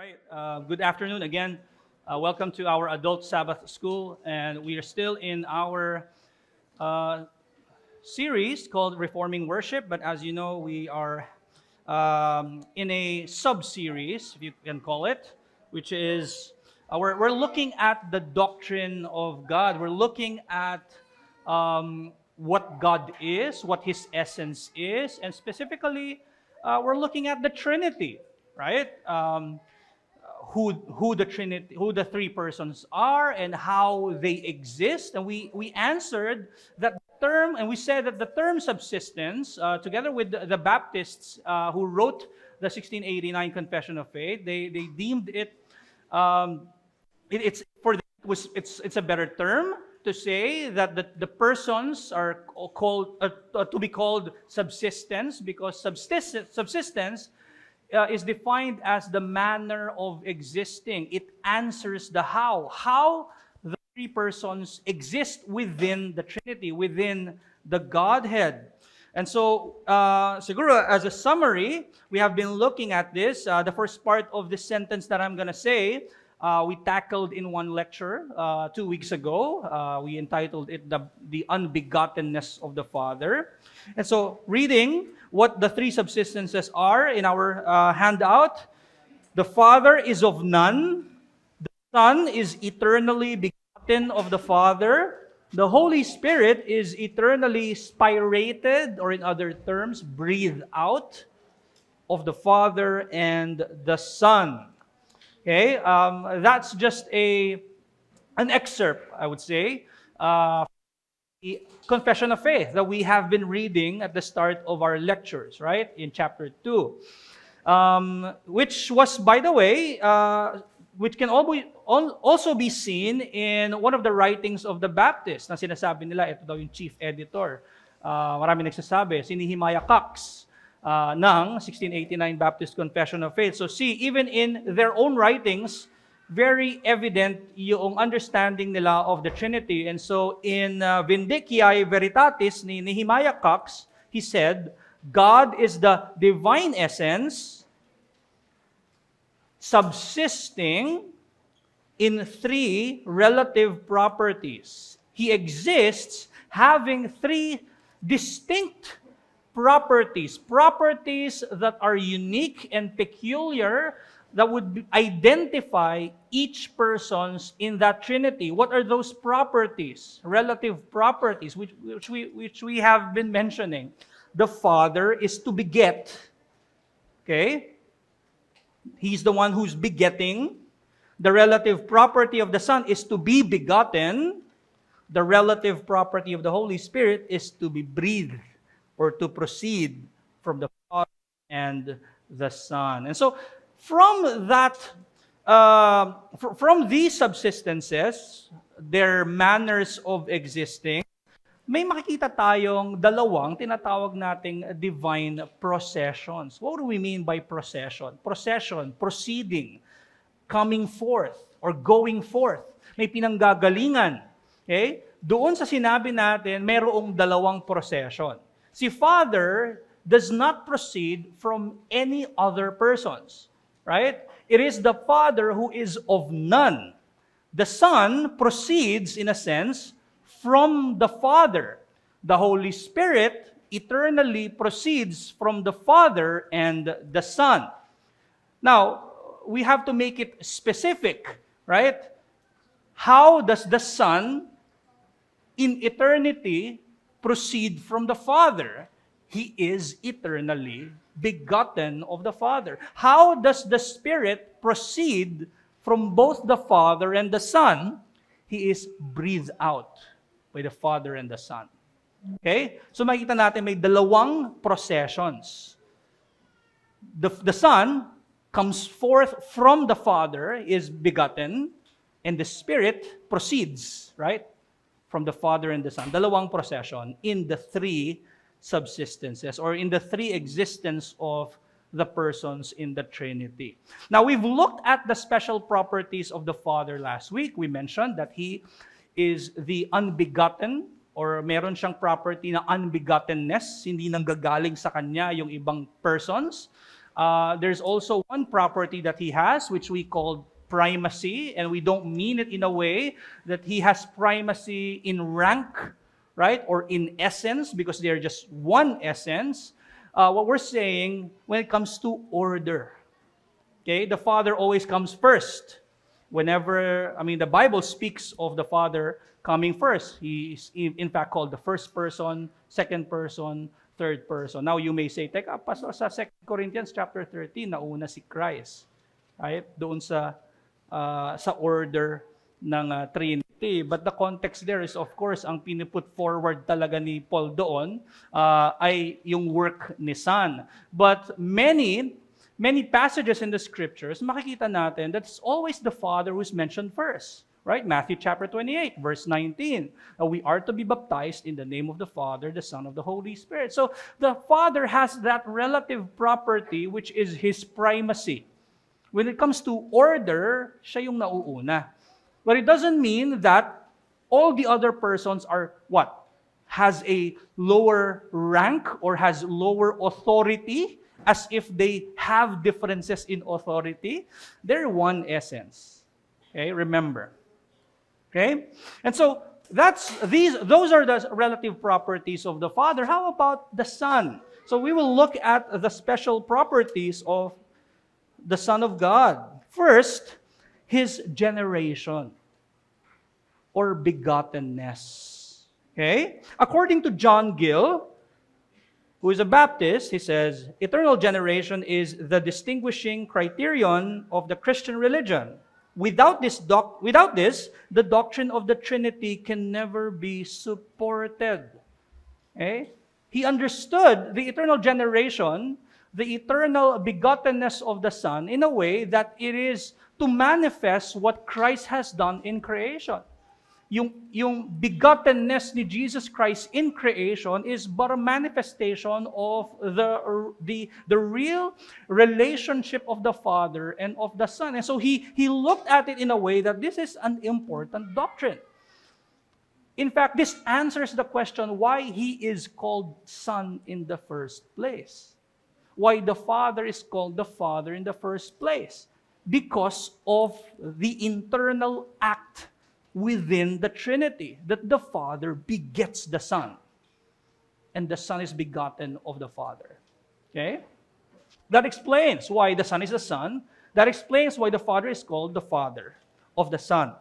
right. Good afternoon again. Welcome to our Adult Sabbath School, and we are still in our uh, series called Reforming Worship. But as you know, we are in a sub-series, if you can call it, which is we're looking at the doctrine of God. We're looking at what God is, what His essence is, and specifically, we're looking at the Trinity, right? Who the Trinity, who the three persons are, and how they exist. And we answered that term, and we said that the term subsistence, together with the Baptists who wrote the 1689 Confession of Faith, they deemed it, it's for them, it's a better term to say that the persons are called to be called subsistence, because subsistence is defined as the manner of existing. It answers the how the three persons exist within the Trinity, within the Godhead. And so, siguro, as a summary, we have been looking at this. The first part of this sentence that I'm going to say, we tackled in one lecture 2 weeks ago. We entitled it the Unbegottenness of the Father. And so, reading what the three subsistences are in our handout, the Father is of none, the Son is eternally begotten of the Father, the Holy Spirit is eternally spirated, or in other terms, breathed out of the Father and the Son. Okay, that's just an excerpt, I would say, the Confession of Faith that we have been reading at the start of our lectures, right, in chapter 2, which was, by the way, which can also be seen in one of the writings of the Baptists na sinasabi nila, ito daw yung chief editor. Marami nagsasabi, si Nehemiah Cox ng 1689 Baptist Confession of Faith. So see, even in their own writings, very evident yung understanding nila of the Trinity. And so in Vindiciae Veritatis ni Nehemiah Cox, he said, God is the divine essence subsisting in three relative properties. He exists having three distinct properties that are unique and peculiar, that would identify each persons in that Trinity. What are those properties? Relative properties, which we have been mentioning. The Father is to beget. Okay? He's the one who's begetting. The relative property of the Son is to be begotten. The relative property of the Holy Spirit is to be breathed, or to proceed from the Father and the Son. And so, from that, from these subsistences, their manners of existing, may makikita tayong dalawang tinatawag nating divine processions. What do we mean by procession? Procession, proceeding, coming forth, or going forth. May pinanggagalingan. Okay? Doon sa sinabi natin, mayroong dalawang procession. Si Father does not proceed from any other persons. Right? It is the Father who is of none. The Son proceeds, in a sense, from the Father. The Holy Spirit eternally proceeds from the Father and the Son. Now, we have to make it specific, right? How does the Son in eternity proceed from the Father? He is eternally begotten of the Father. How does the Spirit proceed from both the Father and the Son? He is breathed out by the Father and the Son. Okay? So makita natin may dalawang processions. The Son comes forth from the Father, is begotten, and the Spirit proceeds, right, from the Father and the Son. Dalawang procession in the three subsistences, or in the three existence of the persons in the Trinity. Now, we've looked at the special properties of the Father last week. We mentioned that He is the unbegotten, or meron siyang property na unbegottenness, hindi nanggagaling sa Kanya yung ibang persons. There's also one property that he has, which we call primacy, and we don't mean it in a way that he has primacy in rank, right, or in essence, because they're just one essence. What we're saying when it comes to order, okay, the Father always comes first. The Bible speaks of the Father coming first. He is in fact called the first person, second person, third person. Now you may say, teka, Pastor, sa 2 Corinthians chapter 13, nauna si Christ. Right? Doon sa order ng Trinity. But the context there is, of course, ang piniput forward talaga ni Paul doon ay yung work ni Son. But many passages in the scriptures, makikita natin that it's always the Father who's mentioned first. Right? Matthew chapter 28, verse 19. We are to be baptized in the name of the Father, the Son, of the Holy Spirit. So the Father has that relative property which is His primacy. When it comes to order, siya yung nauuna. But it doesn't mean that all the other persons are what? Has a lower rank or has lower authority, as if they have differences in authority. They're one essence. Okay, remember. Okay? And so those are the relative properties of the Father. How about the Son? So we will look at the special properties of the Son of God. First, His generation or begottenness. Okay? According to John Gill, who is a Baptist, he says, eternal generation is the distinguishing criterion of the Christian religion. Without this, the doctrine of the Trinity can never be supported. Okay? He understood the eternal generation, the eternal begottenness of the Son, in a way that it is to manifest what Christ has done in creation. Yung begottenness ni Jesus Christ in creation is but a manifestation of the real relationship of the Father and of the Son. And so he looked at it in a way that this is an important doctrine. In fact, this answers the question why He is called Son in the first place. Why the Father is called the Father in the first place. Because of the internal act within the Trinity, that the Father begets the Son, and the Son is begotten of the Father. Okay? That explains why the Son is the Son. That explains why the Father is called the Father of the Son.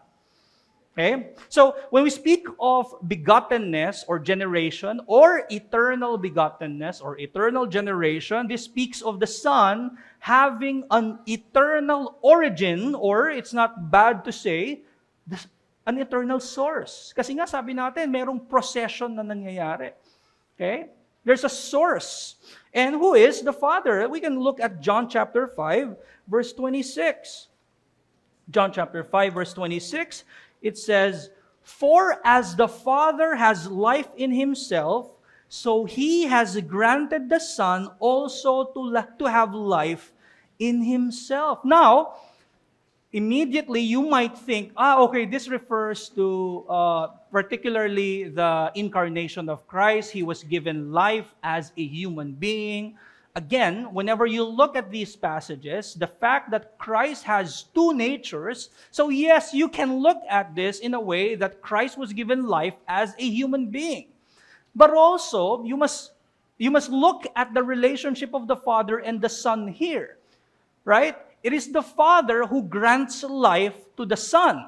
Okay? So, when we speak of begottenness or generation, or eternal begottenness or eternal generation, this speaks of the Son having an eternal origin, or it's not bad to say, an eternal source. Kasi nga sabi natin, merong procession na nangyayari. Okay? There's a source. And who is the Father? We can look at John chapter 5, verse 26. John chapter 5, verse 26, it says, "For as the Father has life in Himself, so He has granted the Son also to have life in Himself." Now, immediately you might think, okay, this refers to particularly the incarnation of Christ. He was given life as a human being. Again, whenever you look at these passages, the fact that Christ has two natures, so yes, you can look at this in a way that Christ was given life as a human being. But also, you must look at the relationship of the Father and the Son here. Right? It is the Father who grants life to the Son.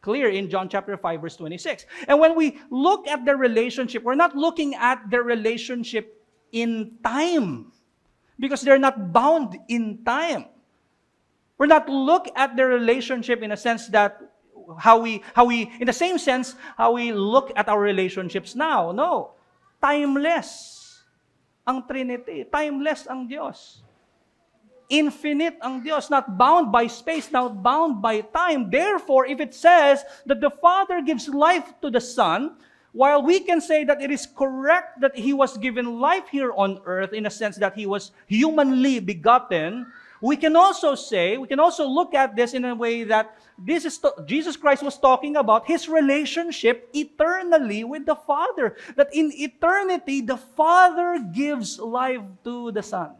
Clear in John chapter 5, verse 26. And when we look at the relationship, we're not looking at the relationship in time, because they're not bound in time. We're not look at the relationship in a sense that how we in the same sense how we look at our relationships now. No. Timeless ang Trinity. Timeless ang Diyos. Infinite ang Diyos, not bound by space, not bound by time. Therefore, if it says that the Father gives life to the Son, while we can say that it is correct that He was given life here on earth in a sense that He was humanly begotten, we can also look at this in a way that Jesus Christ was talking about His relationship eternally with the Father. That in eternity, the Father gives life to the Son.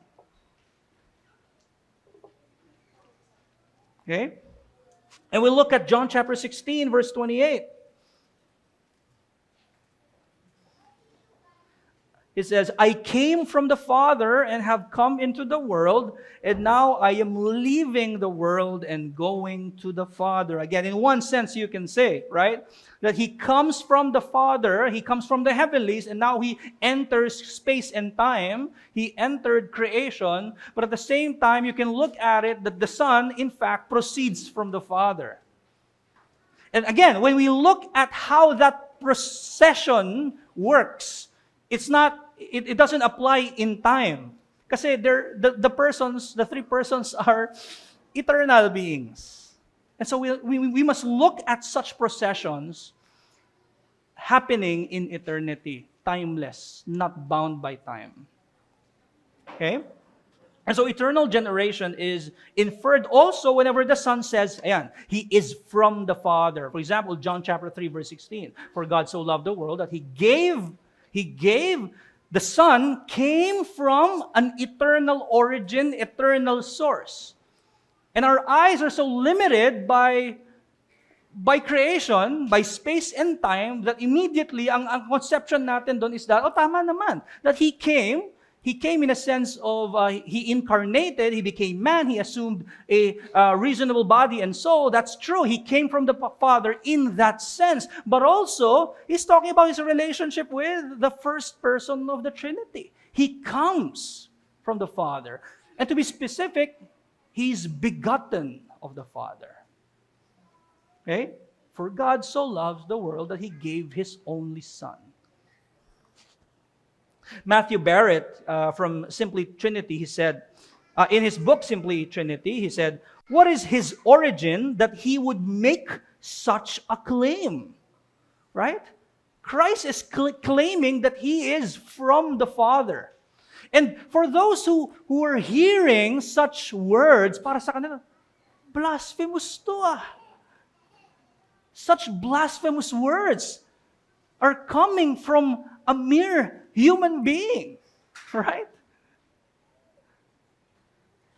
Okay? And we look at John chapter 16, verse 28. It says, I came from the Father and have come into the world, and now I am leaving the world and going to the Father. Again, in one sense you can say, right, that he comes from the Father, he comes from the heavenlies, and now he enters space and time. He entered creation, but at the same time you can look at it that the Son, in fact, proceeds from the Father. And again, when we look at how that procession works, it doesn't apply in time. Kasi the three persons are eternal beings. And so we must look at such processions happening in eternity, timeless, not bound by time. Okay? And so eternal generation is inferred also whenever the Son says, ayan, He is from the Father. For example, John chapter 3, verse 16. For God so loved the world that He gave the Son came from an eternal origin, eternal source. And our eyes are so limited by creation, by space and time, that immediately, ang conception natin doon is that, tama naman, that He came in a sense of, He incarnated, He became man, He assumed a reasonable body and soul. That's true. He came from the Father in that sense. But also, He's talking about His relationship with the first person of the Trinity. He comes from the Father. And to be specific, He's begotten of the Father. Okay? For God so loves the world that He gave His only Son. Matthew Barrett from Simply Trinity, he said, in his book Simply Trinity, he said, what is His origin that He would make such a claim? Right? Christ is claiming that He is from the Father. And for those who are hearing such words, para sa kanila, blasphemous to Such blasphemous words are coming from a mere human being, right?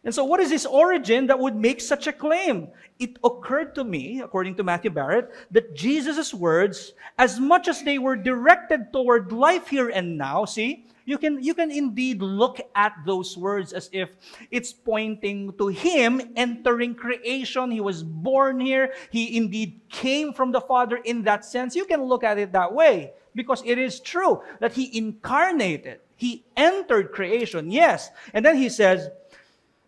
And so what is His origin that would make such a claim? It occurred to me, according to Matthew Barrett, that Jesus' words, as much as they were directed toward life here and now, see, you can indeed look at those words as if it's pointing to Him entering creation. He was born here. He indeed came from the Father in that sense. You can look at it that way. Because it is true that He incarnated. He entered creation, yes. And then He says,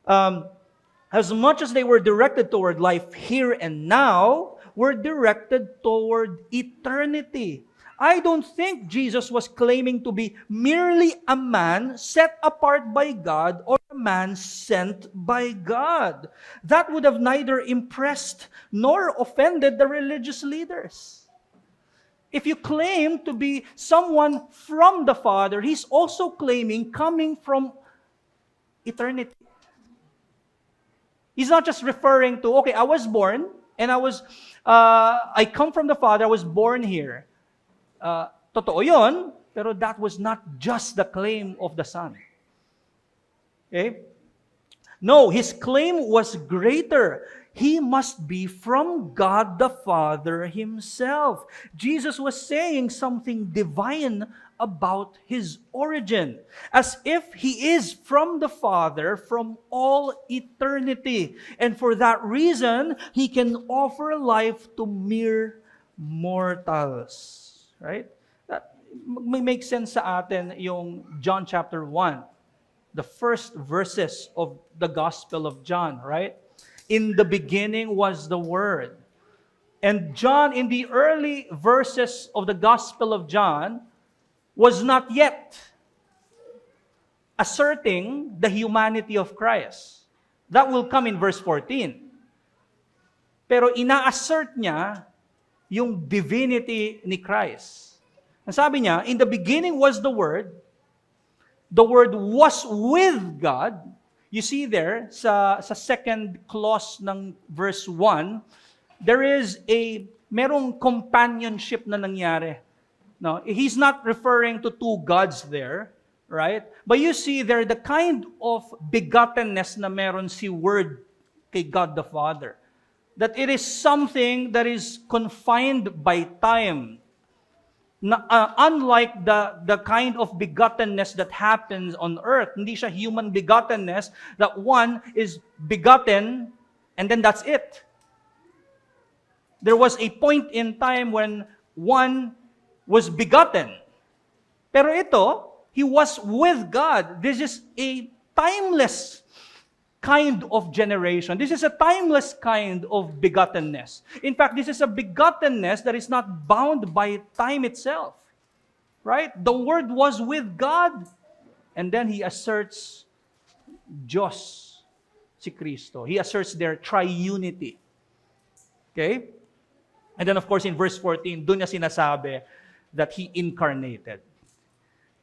as much as they were directed toward life here and now, were directed toward eternity. I don't think Jesus was claiming to be merely a man set apart by God or a man sent by God. That would have neither impressed nor offended the religious leaders. If you claim to be someone from the Father, He's also claiming coming from eternity. He's not just referring to, okay, I was born, and I come from the Father, I was born here. Totoo yun, pero that was not just the claim of the Son. Okay? No, His claim was greater. He must be from God the Father Himself. Jesus was saying something divine about His origin, as if He is from the Father from all eternity. And for that reason, He can offer life to mere mortals. Right? That may make sense sa atin yung John chapter 1, the first verses of the Gospel of John, right? In the beginning was the Word. And John, in the early verses of the Gospel of John, was not yet asserting the humanity of Christ. That will come in verse 14. Pero ina-assert niya yung divinity ni Christ. Ang sabi niya, in the beginning was the Word was with God. You see there, sa second clause ng verse 1, there is merong companionship na nangyari. No, He's not referring to two gods there, right? But you see there the kind of begottenness na meron si Word kay God the Father. that it is something that is confined by time. Unlike the kind of begottenness that happens on earth, hindi siya human begottenness that one is begotten and then that's it. There was a point in time when one was begotten. Pero ito, he was with God. This is a timeless kind of generation. This is a timeless kind of begottenness. In fact, this is a begottenness that is not bound by time itself. Right? The Word was with God. And then He asserts Diyos, si Kristo. He asserts their triunity. Okay? And then of course in verse 14, doon niya sinasabi that He incarnated.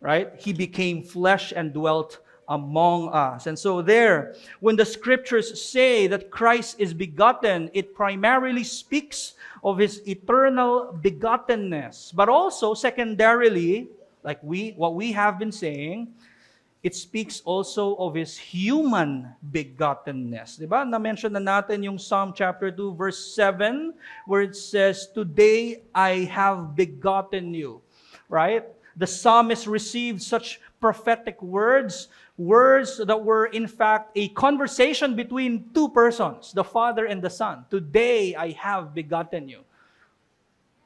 Right? He became flesh and dwelt among us. And so there, when the scriptures say that Christ is begotten, it primarily speaks of His eternal begottenness. But also, secondarily, like what we have been saying, it speaks also of His human begottenness. Diba? Na-mention na natin yung Psalm chapter 2, verse 7, where it says, "Today I have begotten you." Right? The psalmist received such prophetic words that were in fact a conversation between two persons, the Father and the Son. "Today I have begotten you."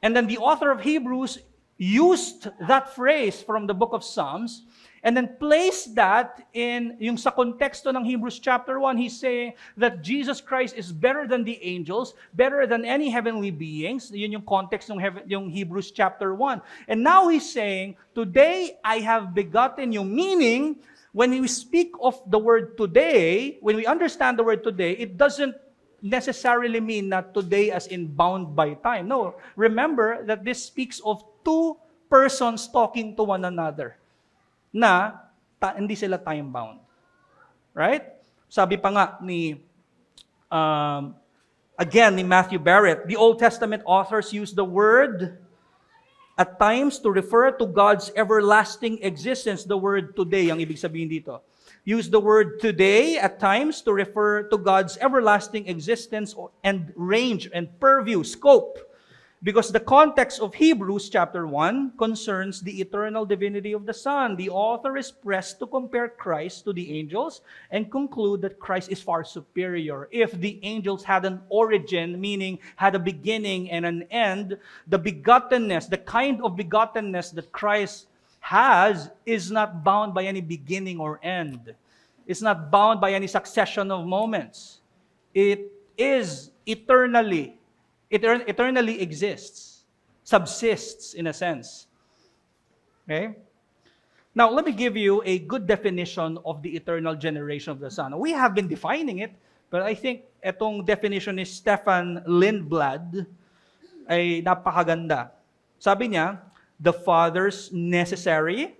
And then the author of Hebrews used that phrase from the book of Psalms and then placed that in yung sa konteksto ng Hebrews chapter 1. He's saying that Jesus Christ is better than the angels, better than any heavenly beings. Yun yung context ng yung Hebrews chapter 1. And now he's saying, "Today I have begotten you," meaning when we speak of the word today, when we understand the word today, it doesn't necessarily mean that today as in bound by time. No, remember that this speaks of two persons talking to one another na hindi sila time-bound. Right? Sabi pa nga ni Matthew Barrett, the Old Testament authors use the word at times to refer to God's everlasting existence. The word today, ang ibig sabihin dito. Use the word today at times to refer to God's everlasting existence and range and purview, scope. Because the context of Hebrews chapter 1 concerns the eternal divinity of the Son. The author is pressed to compare Christ to the angels and conclude that Christ is far superior. If the angels had an origin, meaning had a beginning and an end, the begottenness, the kind of begottenness that Christ has is not bound by any beginning or end. It's not bound by any succession of moments. It is eternally exists, subsists in a sense. Okay? Now, let me give you a good definition of the eternal generation of the Son. We have been defining it, but I think itong definition ni Stefan Lindblad ay napakaganda. Sabi niya, the Father's necessary,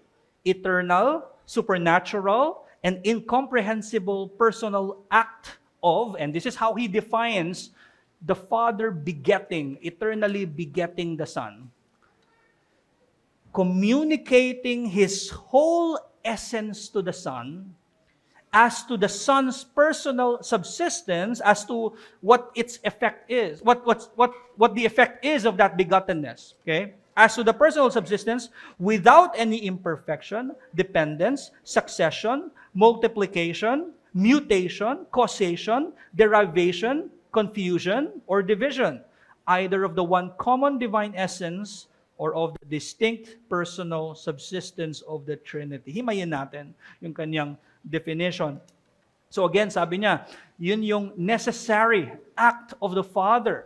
eternal, supernatural, and incomprehensible personal act of, and this is how he defines the Father begetting, eternally begetting the Son, communicating His whole essence to the Son, as to the Son's personal subsistence, as to what its effect is, what the effect is of that begottenness. Okay? As to the personal subsistence, without any imperfection, dependence, succession, multiplication, mutation, causation, derivation, confusion, or division, either of the one common divine essence or of the distinct personal subsistence of the Trinity. Himayin natin yung kanyang definition. So again, sabi niya, yun yung necessary act of the Father.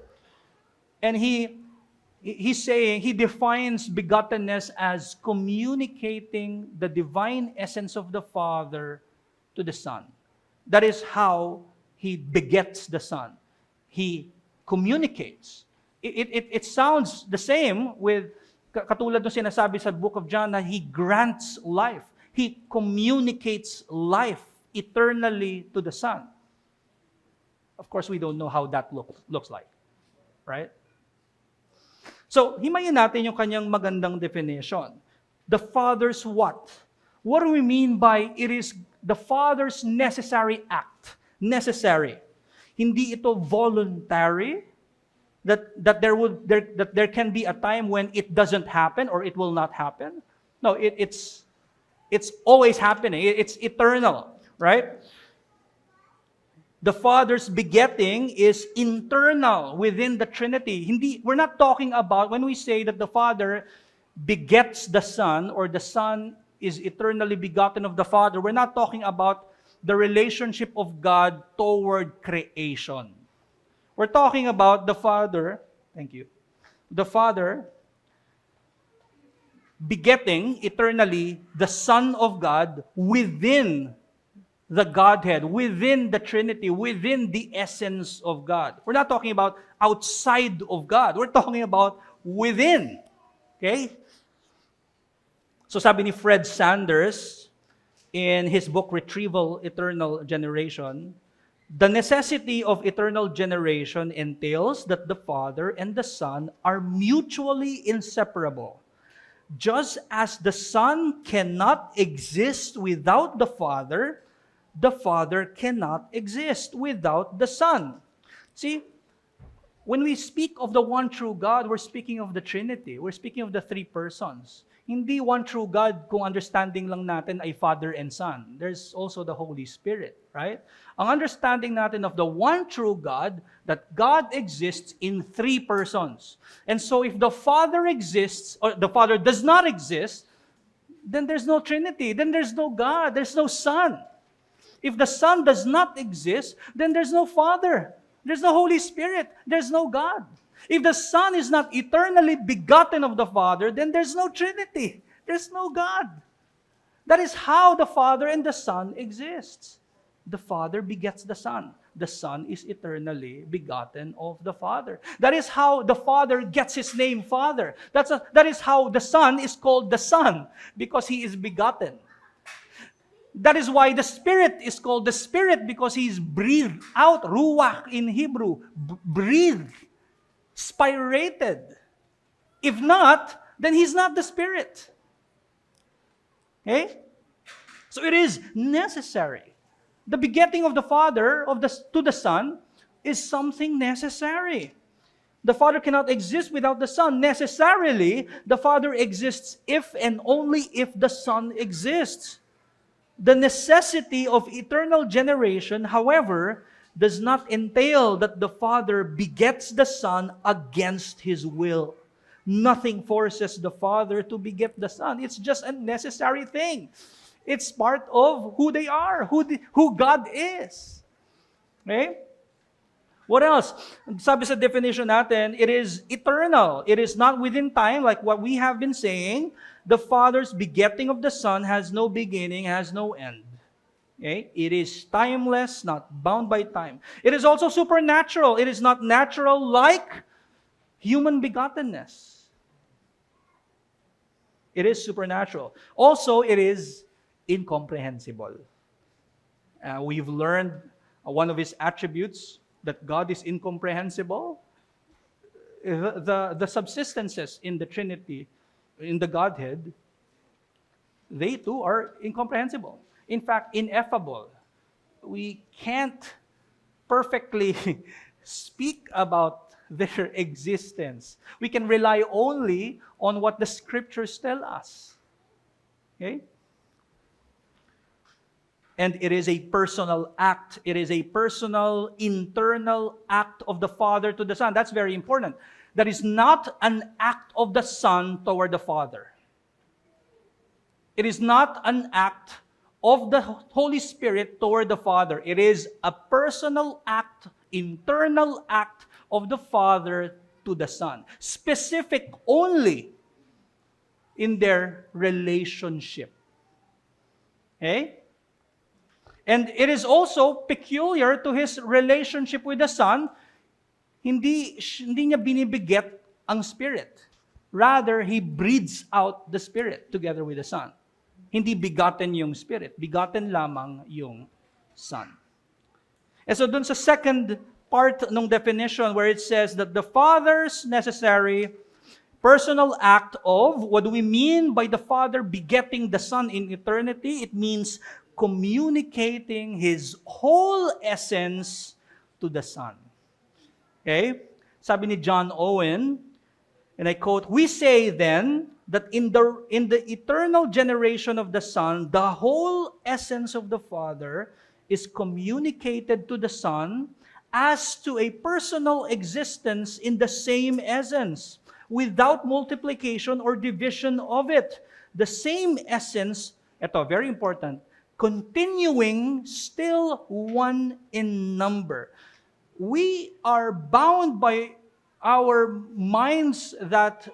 And he's saying, he defines begottenness as communicating the divine essence of the Father to the Son. That is how He begets the Son. He communicates. It sounds the same with, katulad ng sinasabi sa book of John, na He grants life. He communicates life eternally to the Son. Of course, we don't know how that looks like. Right? So, himayin natin yung kanyang magandang definition. The Father's what? What do we mean by it is the Father's necessary act? Necessary. Hindi ito voluntary, that there can be a time when it doesn't happen or it will not happen. No, it's always happening. It's eternal, right? The Father's begetting is internal within the Trinity. We're not talking about when we say that the Father begets the Son or the Son is eternally begotten of the Father. We're not talking about the relationship of God toward creation. We're talking about the Father, thank you, the Father begetting eternally the Son of God within the Godhead, within the Trinity, within the essence of God. We're not talking about outside of God. We're talking about within. Okay? So sabi ni Fred Sanders in his book Retrieval, Eternal Generation, the necessity of eternal generation entails that the Father and the Son are mutually inseparable. Just as the Son cannot exist without the Father cannot exist without the Son. See, when we speak of the one true God, we're speaking of the Trinity. We're speaking of the three persons. Hindi one true God kung understanding lang natin ay Father and Son. There's also the Holy Spirit, right? Ang understanding natin of the one true God, that God exists in three persons. And so if the Father exists, or the Father does not exist, then there's no Trinity, then there's no God, there's no Son. If the Son does not exist, then there's no Father. There's no Holy Spirit. There's no God. If the Son is not eternally begotten of the Father, then there's no Trinity. There's no God. That is how the Father and the Son exists. The Father begets the Son. The Son is eternally begotten of the Father. That is how the Father gets his name Father. That is how the Son is called the Son, because he is begotten. That is why the Spirit is called the Spirit, because he is breathed out, ruach in Hebrew, breathed, spirated. If not, then he's not the Spirit. Okay? So it is necessary. The begetting of the Father to the Son is something necessary. The Father cannot exist without the Son. Necessarily, the Father exists if and only if the Son exists. The necessity of eternal generation, however, does not entail that the Father begets the Son against his will. Nothing forces the Father to beget the Son. It's just a necessary thing. It's part of who they are, who God is. Okay? What else? Sabi sa definition natin, it is eternal. It is not within time, like what we have been saying. The Father's begetting of the Son has no beginning, has no end. Okay? It is timeless, not bound by time. It is also supernatural. It is not natural like human begottenness. It is supernatural. Also, it is incomprehensible. We've learned one of his attributes, that God is incomprehensible. The subsistences in the Trinity, in the Godhead, they too are incomprehensible. In fact, ineffable. We can't perfectly speak about their existence. We can rely only on what the Scriptures tell us. Okay? And it is a personal act. It is a personal, internal act of the Father to the Son. That's very important. That is not an act of the Son toward the Father. It is not an act of the Holy Spirit toward the Father. It is a personal act, internal act of the Father to the Son. Specific only in their relationship. Okay? And it is also peculiar to his relationship with the Son. Hindi niya binibiget ang Spirit. Rather, he breathes out the Spirit together with the Son. Hindi bigotten yung Spirit. Bigotten lamang yung Son. And so dun sa second part ng definition where it says that the Father's necessary personal act of, what do we mean by the Father begetting the Son in eternity? It means communicating His whole essence to the Son. Okay? Sabi ni John Owen, and I quote, "We say then that in the eternal generation of the Son, the whole essence of the Father is communicated to the Son as to a personal existence in the same essence, without multiplication or division of it. The same essence," ito, very important, "continuing still one in number." We are bound by our minds that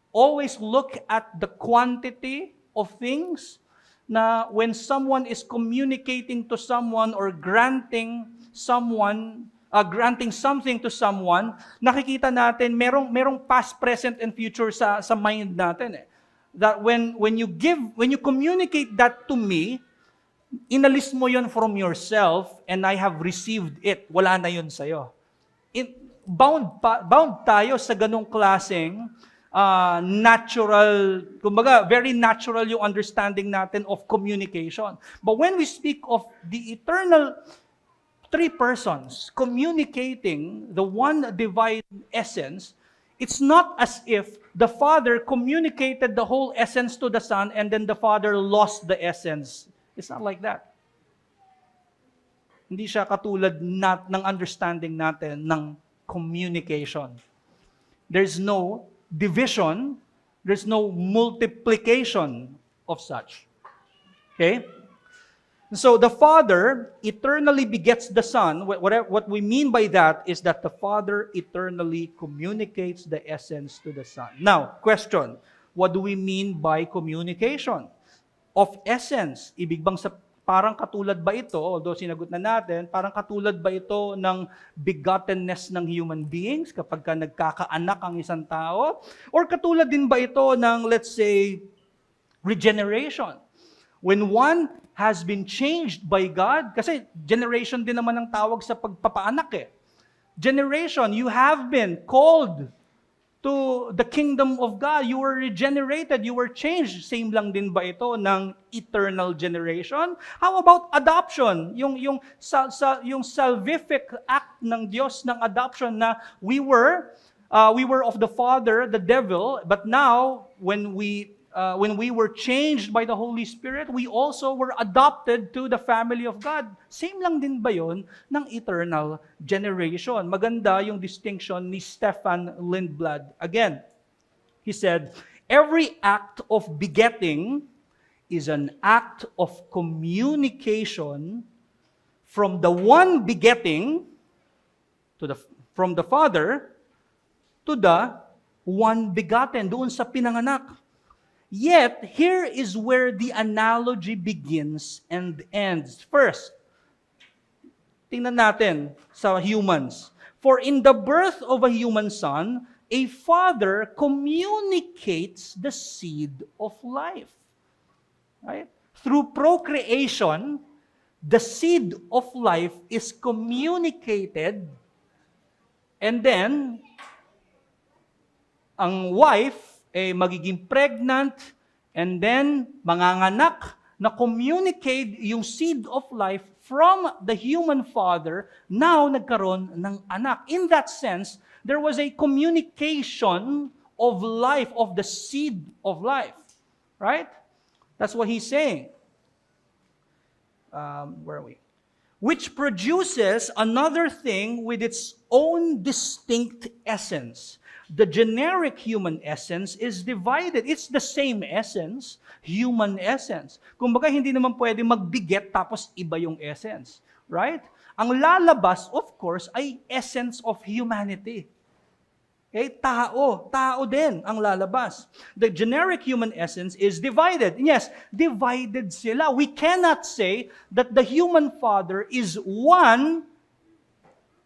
always look at the quantity of things, na when someone is communicating to someone or granting something to someone, nakikita natin merong past, present, and future sa mind natin. That when you communicate that to me, inalis mo yon from yourself and I have received it. Wala na yun sa'yo. Bound tayo sa ganong klaseng natural, kumbaga, very natural yung understanding natin of communication. But when we speak of the eternal three persons communicating the one divine essence, it's not as if the Father communicated the whole essence to the Son and then the Father lost the essence. It's not like that. Hindi siya katulad ng understanding natin ng communication. There's no division, there's no multiplication of such. Okay? So the Father eternally begets the Son. What we mean by that is that the Father eternally communicates the essence to the Son. Now, question, what do we mean by communication of essence? Ibig bang parang katulad ba ito, although sinagot na natin, parang katulad ba ito ng begottenness ng human beings kapag ka nagkakaanak ang isang tao? Or katulad din ba ito ng, let's say, regeneration? When one has been changed by God, kasi generation din naman ang tawag sa pagpapaanak eh. Generation, you have been called to the kingdom of God. You were regenerated, you were changed. Same lang din ba ito ng eternal generation? How about adoption? Yung salvific act ng Diyos ng adoption na we were of the father, the devil, but now when we were changed by the Holy Spirit, we also were adopted to the family of God. Same lang din ba yun ng eternal generation? Maganda yung distinction ni Stefan Lindblad. Again, he said, every act of begetting is an act of communication from the one begetting from the Father to the one begotten, doon sa pinanganak. Yet, here is where the analogy begins and ends. First, tingnan natin sa humans. For in the birth of a human son, a father communicates the seed of life. Right? Through procreation, the seed of life is communicated, and then ang wife magiging pregnant, and then manganganak na communicate yung seed of life from the human father, now nagkaroon ng anak. In that sense, there was a communication of life, of the seed of life. Right? That's what he's saying. Where are we? Which produces another thing with its own distinct essence. The generic human essence is divided. It's the same essence, human essence. Kumbaga, hindi naman pwede magbiget tapos iba yung essence. Right? Ang lalabas, of course, ay essence of humanity. Okay? Tao din ang lalabas. The generic human essence is divided. Yes, divided sila. We cannot say that the human father is one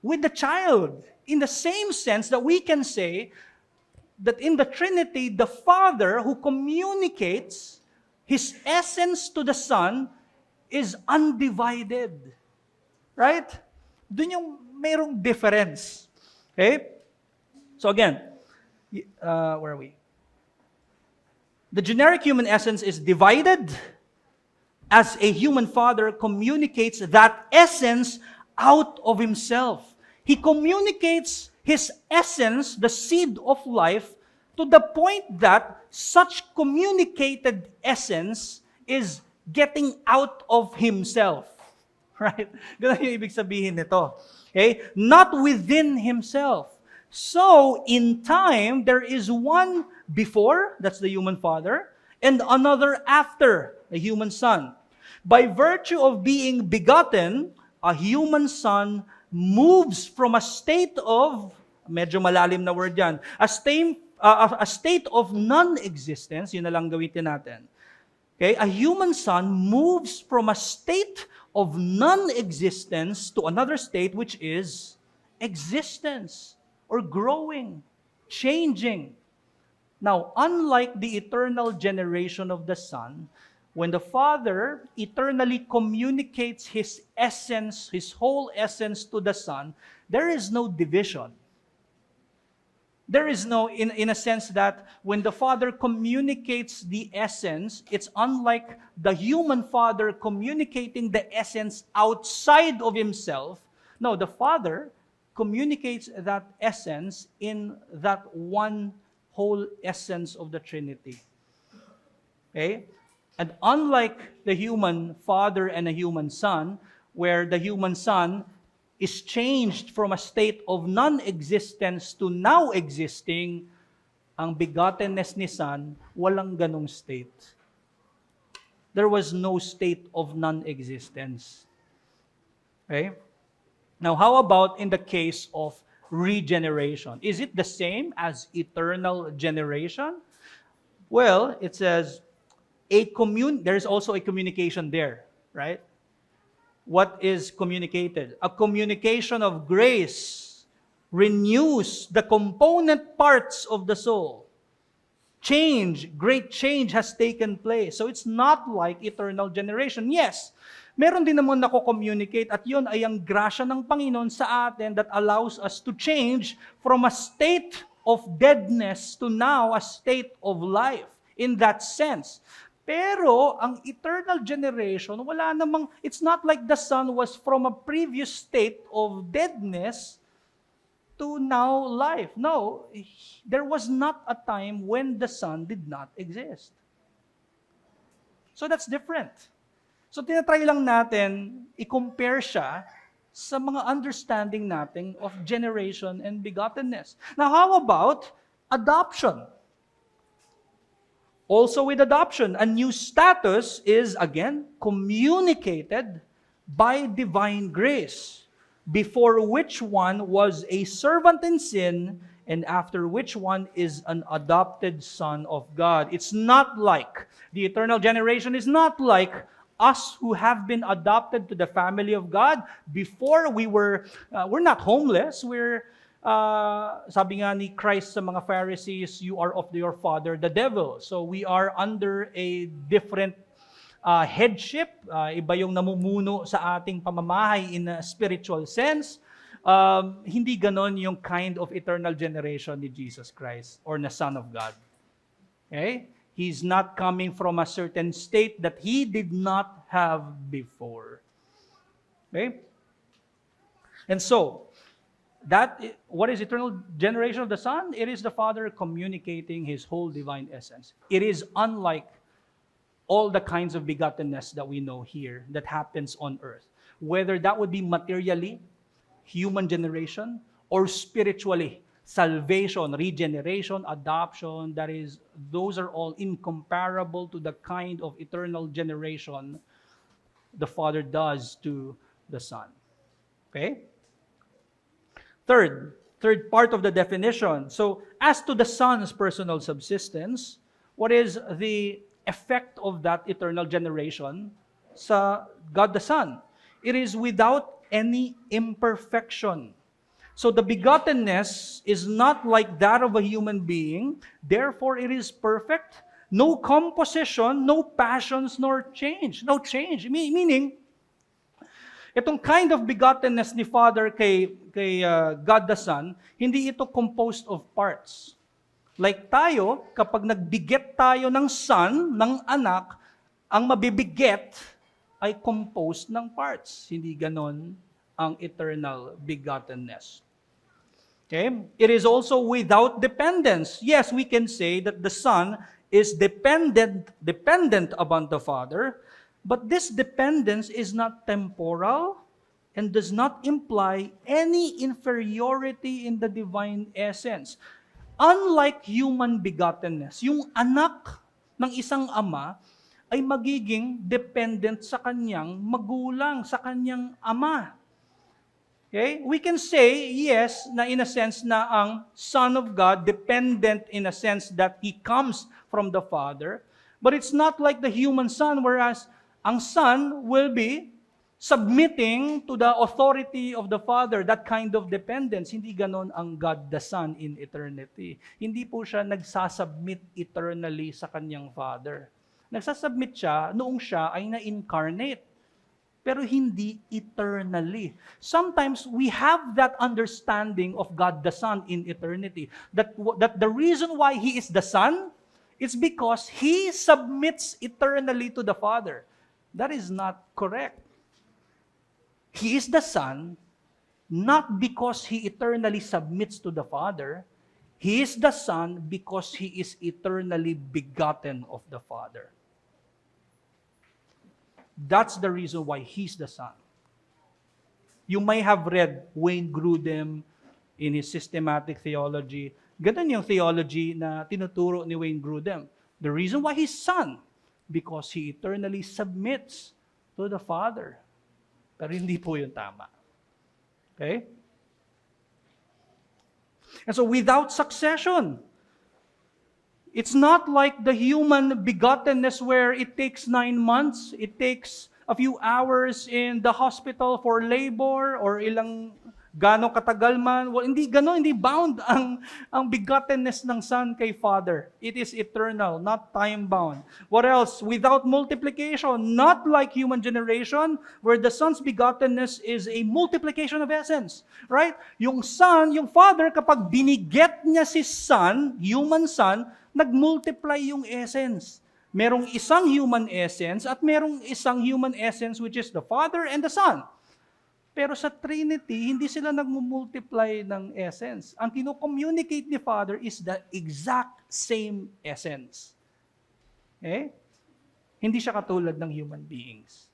with the child. In the same sense that we can say that in the Trinity, the Father who communicates His essence to the Son is undivided. Right? Doon yung mayroong difference. Okay? So again, where are we? The generic human essence is divided as a human father communicates that essence out of himself. He communicates His essence, the seed of life, to the point that such communicated essence is getting out of Himself. Right? Ganun yung ibig sabihin nito. Okay? Not within Himself. So, in time, there is one before, that's the human Father, and another after, the human Son. By virtue of being begotten, a human Son moves from a state of, medyo malalim na word yan, a state of non-existence, yun na lang gawin natin. Okay? A human Son moves from a state of non-existence to another state, which is existence, or growing, changing. Now, unlike the eternal generation of the Son, when the Father eternally communicates His essence, His whole essence to the Son, there is no division. There is no, in a sense that when the Father communicates the essence, it's unlike the human Father communicating the essence outside of Himself. No, the Father communicates that essence in that one whole essence of the Trinity. Okay? And unlike the human Father and a human Son, where the human Son is changed from a state of non-existence to now existing, ang begottenness ni Son, walang ganong state. There was no state of non-existence. Okay? Now, how about in the case of regeneration? Is it the same as eternal generation? Well, it says, there's also a communication there, right? What is communicated? A communication of grace renews the component parts of the soul. Great change has taken place. So it's not like eternal generation. Yes, meron din naman nako-communicate at yun ay ang grasya ng Panginoon sa atin that allows us to change from a state of deadness to now a state of life in that sense. Pero ang eternal generation, wala namang, it's not like the Son was from a previous state of deadness to now life. No, there was not a time when the Son did not exist. So that's different. So tinatry lang natin i-compare siya sa mga understanding natin of generation and begottenness. Now, how about adoption? Also with adoption, a new status is, again, communicated by divine grace, before which one was a servant in sin, and after which one is an adopted son of God. It's not like, the eternal generation is not like us who have been adopted to the family of God. Before we're not homeless, sabi nga ni Christ sa mga Pharisees, you are of your father, the devil. So we are under a different headship. Iba yung namumuno sa ating pamamahay in a spiritual sense. Hindi ganon yung kind of eternal generation ni Jesus Christ or na Son of God. Okay? He's not coming from a certain state that He did not have before. Okay? And so, what is eternal generation of the Son? It is the Father communicating His whole divine essence. It is unlike all the kinds of begottenness that we know here that happens on earth. Whether that would be materially, human generation, or spiritually, salvation, regeneration, adoption, those are all incomparable to the kind of eternal generation the Father does to the Son. Okay? Third part of the definition. So, as to the Son's personal subsistence, what is the effect of that eternal generation sa God the Son? It is without any imperfection. So the begottenness is not like that of a human being, therefore it is perfect, no composition, no passions, nor change. No change. Meaning, itong kind of begottenness ni Father kay God the Son, hindi ito composed of parts. Like tayo, kapag nagbiget tayo ng son, ng anak, ang mabibiget ay composed ng parts. Hindi ganon ang eternal begottenness. Okay? It is also without dependence. Yes, we can say that the Son is dependent upon the Father, but this dependence is not temporal and does not imply any inferiority in the divine essence. Unlike human begottenness, yung anak ng isang ama ay magiging dependent sa kanyang magulang, sa kanyang ama. Okay? We can say, yes, na in a sense na ang Son of God, dependent in a sense that He comes from the Father, but it's not like the human Son, whereas ang Son will be submitting to the authority of the Father, that kind of dependence. Hindi ganon ang God the Son in eternity. Hindi po siya nagsasubmit eternally sa kanyang Father. Nagsasubmit siya noong siya ay na-incarnate, pero hindi eternally. Sometimes we have that understanding of God the Son in eternity, that the reason why He is the Son, it's because He submits eternally to the Father. That is not correct. He is the Son, not because He eternally submits to the Father. He is the Son because He is eternally begotten of the Father. That's the reason why He's the Son. You may have read Wayne Grudem in his systematic theology. Ganun yung theology na tinuturo ni Wayne Grudem. The reason why He's Son, because He eternally submits to the Father. Pero hindi po yung tama. Okay? And so without succession, it's not like the human begottenness where it takes 9 months, it takes a few hours in the hospital for labor, or ilang gano'ng katagal man. Well, hindi gano'n, hindi bound ang begottenness ng Son kay Father. It is eternal, not time-bound. What else? Without multiplication, not like human generation, where the Son's begottenness is a multiplication of essence. Right? Yung Son, yung Father, kapag biniget niya si Son, human Son, nag-multiply yung essence. Merong isang human essence at merong isang human essence which is the Father and the Son. Pero sa Trinity, hindi sila nag-multiply ng essence. Ang kino-communicate ni Father is the exact same essence. Okay? Hindi siya katulad ng human beings.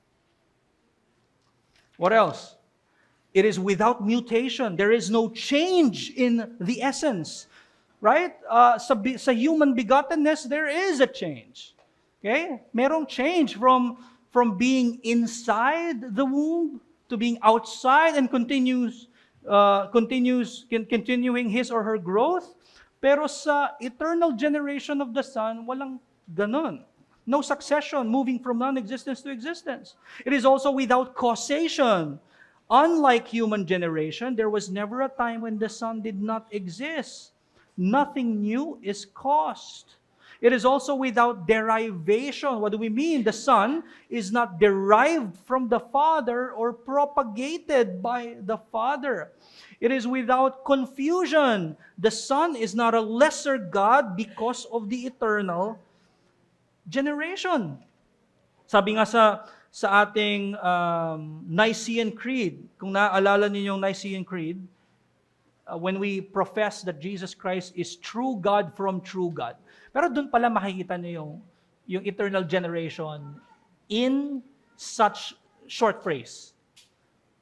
What else? It is without mutation. There is no change in the essence. Right? Sa human begottenness, there is a change. Okay? Merong change from being inside the womb to being outside and continuing his or her growth. Pero sa eternal generation of the Son, walang ganon. No succession, moving from non-existence to existence. It is also without causation. Unlike human generation, there was never a time when the Son did not exist. Nothing new is caused. It is also without derivation. What do we mean? The Son is not derived from the Father or propagated by the Father. It is without confusion. The Son is not a lesser God because of the eternal generation. Sabi nga sa ating Nicene Creed, kung naaalala niyo yung Nicene Creed, when we profess that Jesus Christ is true God from true God. Pero doon pala makikita niyo yung eternal generation in such short phrase.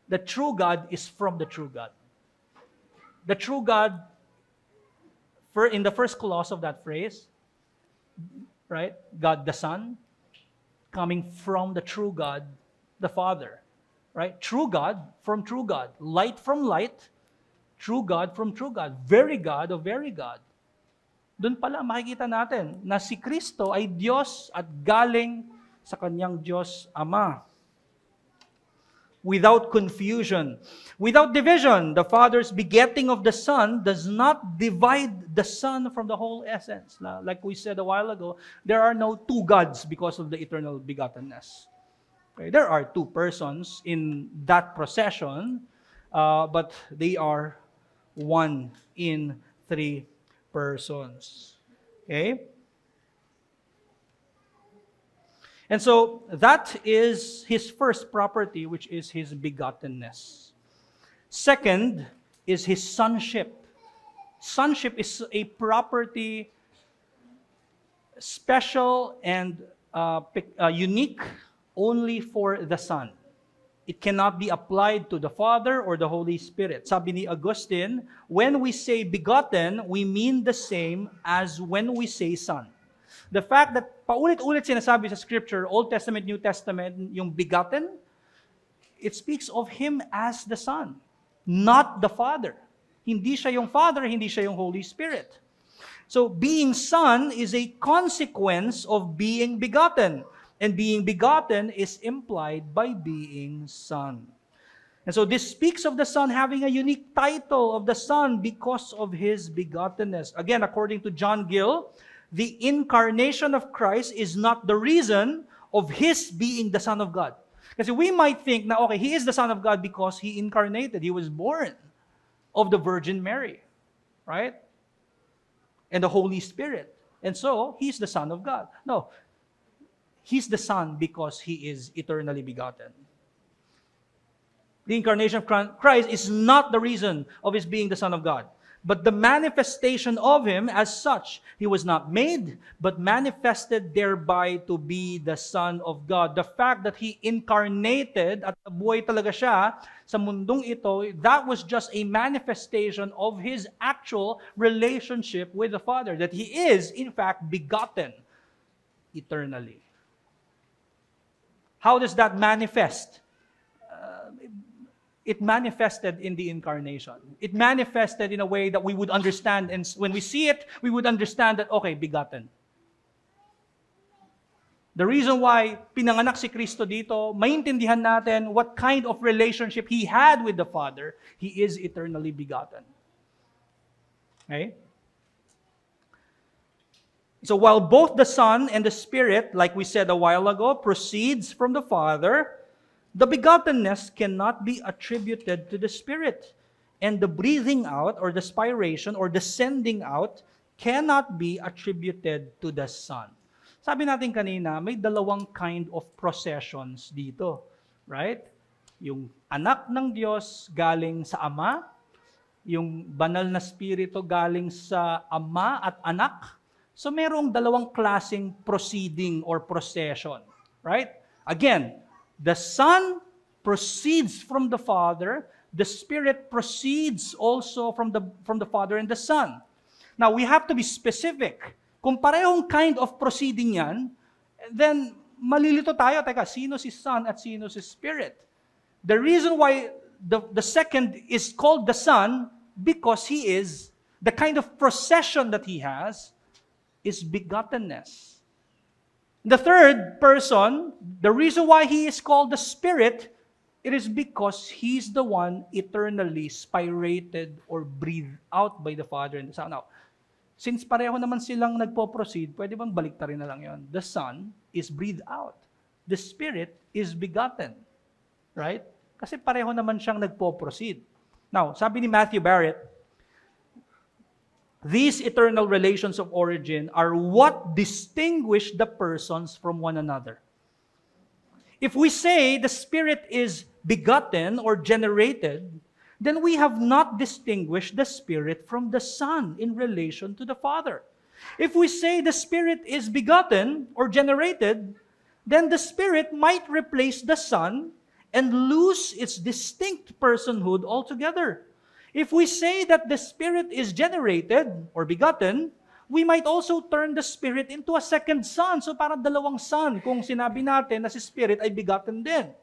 The true God is from the true God. The true God, in the first clause of that phrase, right? God the Son, coming from the true God, the Father. Right? True God from true God. Light from light. True God from true God. Very God of very God. Doon pala makikita natin na si Kristo ay Diyos at galing sa kanyang Diyos Ama. Without confusion. Without division, the Father's begetting of the Son does not divide the Son from the whole essence. Like we said a while ago, there are no two gods because of the eternal begottenness. Okay? There are two persons in that procession, but they are one in three persons. Okay? And so that is his first property, which is his begottenness. Second is His sonship. Sonship is a property special and unique only for the Son. It cannot be applied to the Father or the Holy Spirit. Sabi ni Augustine, when we say begotten, we mean the same as when we say Son. The fact that paulit-ulit sinasabi sa Scripture, Old Testament, New Testament, yung begotten, it speaks of Him as the Son, not the Father. Hindi siya yung Father, hindi siya yung Holy Spirit. So, being Son is a consequence of being begotten. And being begotten is implied by being Son. And so this speaks of the Son having a unique title of the Son because of His begottenness. Again, according to John Gill, the incarnation of Christ is not the reason of His being the Son of God. Kasi we might think na, okay, He is the Son of God because He incarnated. He was born of the Virgin Mary. Right? And the Holy Spirit. And so, He's the Son of God. No. He's the Son because He is eternally begotten. The incarnation of Christ is not the reason of His being the Son of God, but the manifestation of Him as such. He was not made, but manifested thereby to be the Son of God. The fact that He incarnated at nabuhay talaga siya sa mundong ito, that was just a manifestation of His actual relationship with the Father, that He is, in fact, begotten eternally. How does that manifest? It manifested in the incarnation. It manifested in a way that we would understand, and when we see it, we would understand that, okay, begotten. The reason why pinanganak si Kristo dito, maintindihan natin what kind of relationship He had with the Father. He is eternally begotten. Okay? So while both the Son and the Spirit, like we said a while ago, proceeds from the Father, the begottenness cannot be attributed to the Spirit. And the breathing out or the spiration or the sending out cannot be attributed to the Son. Sabi natin kanina, may dalawang kind of processions dito. Right? Yung anak ng Diyos galing sa Ama, yung banal na Spirito galing sa Ama at Anak. So merong dalawang klaseng proceeding or procession, right? Again, the Son proceeds from the Father, the Spirit proceeds also from the Father and the Son. Now, we have to be specific. Kung parehong kind of proceeding yan, then malilito tayo, teka, sino si Son at sino si Spirit? The reason why the second is called the Son, because He is, the kind of procession that He has, is begottenness. The third person, the reason why He is called the Spirit, it is because He's the one eternally spirated or breathed out by the Father and the Son. Now, since pareho naman silang nagpo-proceed, pwede bang baliktarin na lang yon? The Son is breathed out. The Spirit is begotten. Right? Kasi pareho naman siyang nagpo-proceed. Now, sabi ni Matthew Barrett, these eternal relations of origin are what distinguish the persons from one another. If we say the Spirit is begotten or generated, then we have not distinguished the Spirit from the Son in relation to the Father. If we say the Spirit is begotten or generated, then the Spirit might replace the Son and lose its distinct personhood altogether. If we say that the Spirit is generated or begotten, we might also turn the Spirit into a second Son. So parang dalawang Son kung sinabi natin na si Spirit ay begotten din,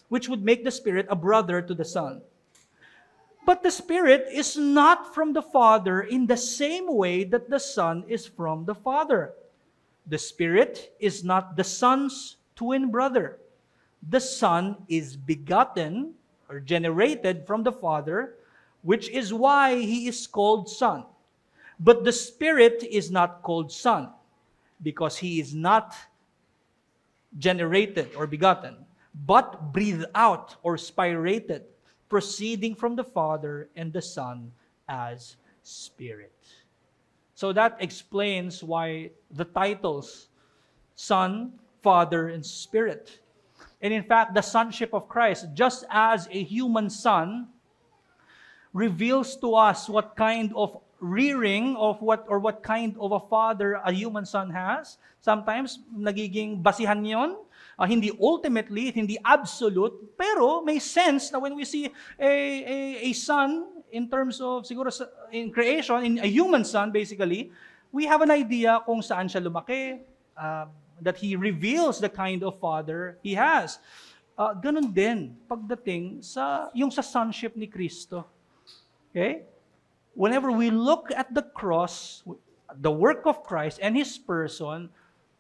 which would make the Spirit a brother to the Son. But the Spirit is not from the Father in the same way that the Son is from the Father. The Spirit is not the Son's twin brother. The Son is begotten or generated from the Father, which is why He is called Son. But the Spirit is not called Son, because He is not generated or begotten, but breathed out or spirated, proceeding from the Father and the Son as Spirit. So that explains why the titles Son, Father, and Spirit. And in fact, the sonship of Christ, just as a human son reveals to us what kind of rearing of what kind of a father a human son has. Sometimes nagiging basihan 'yon. Hindi ultimately, hindi absolute, pero may sense na when we see a son in terms of siguro in creation, in a human son basically, we have an idea kung saan siya lumaki, that he reveals the kind of father he has. Ganun din pagdating sa sonship ni Kristo. Okay? Whenever we look at the cross, the work of Christ and His person,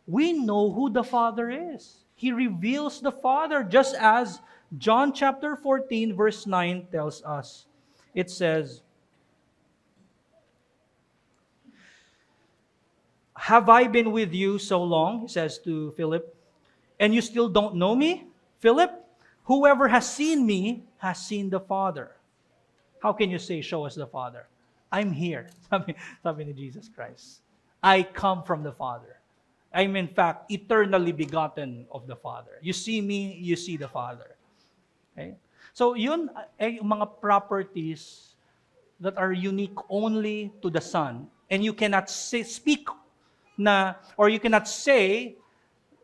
we know who the Father is. He reveals the Father, just as John chapter 14 verse 9 tells us. It says, "Have I been with you so long," he says to Philip, "and you still don't know me? Philip, whoever has seen me has seen the Father. How can you say, 'Show us the Father'? I'm here," sabi ni Jesus Christ. I come from the Father. I'm in fact eternally begotten of the Father. You see me, you see the Father. Okay? So yun ay mga properties that are unique only to the Son. And you cannot speak or you cannot say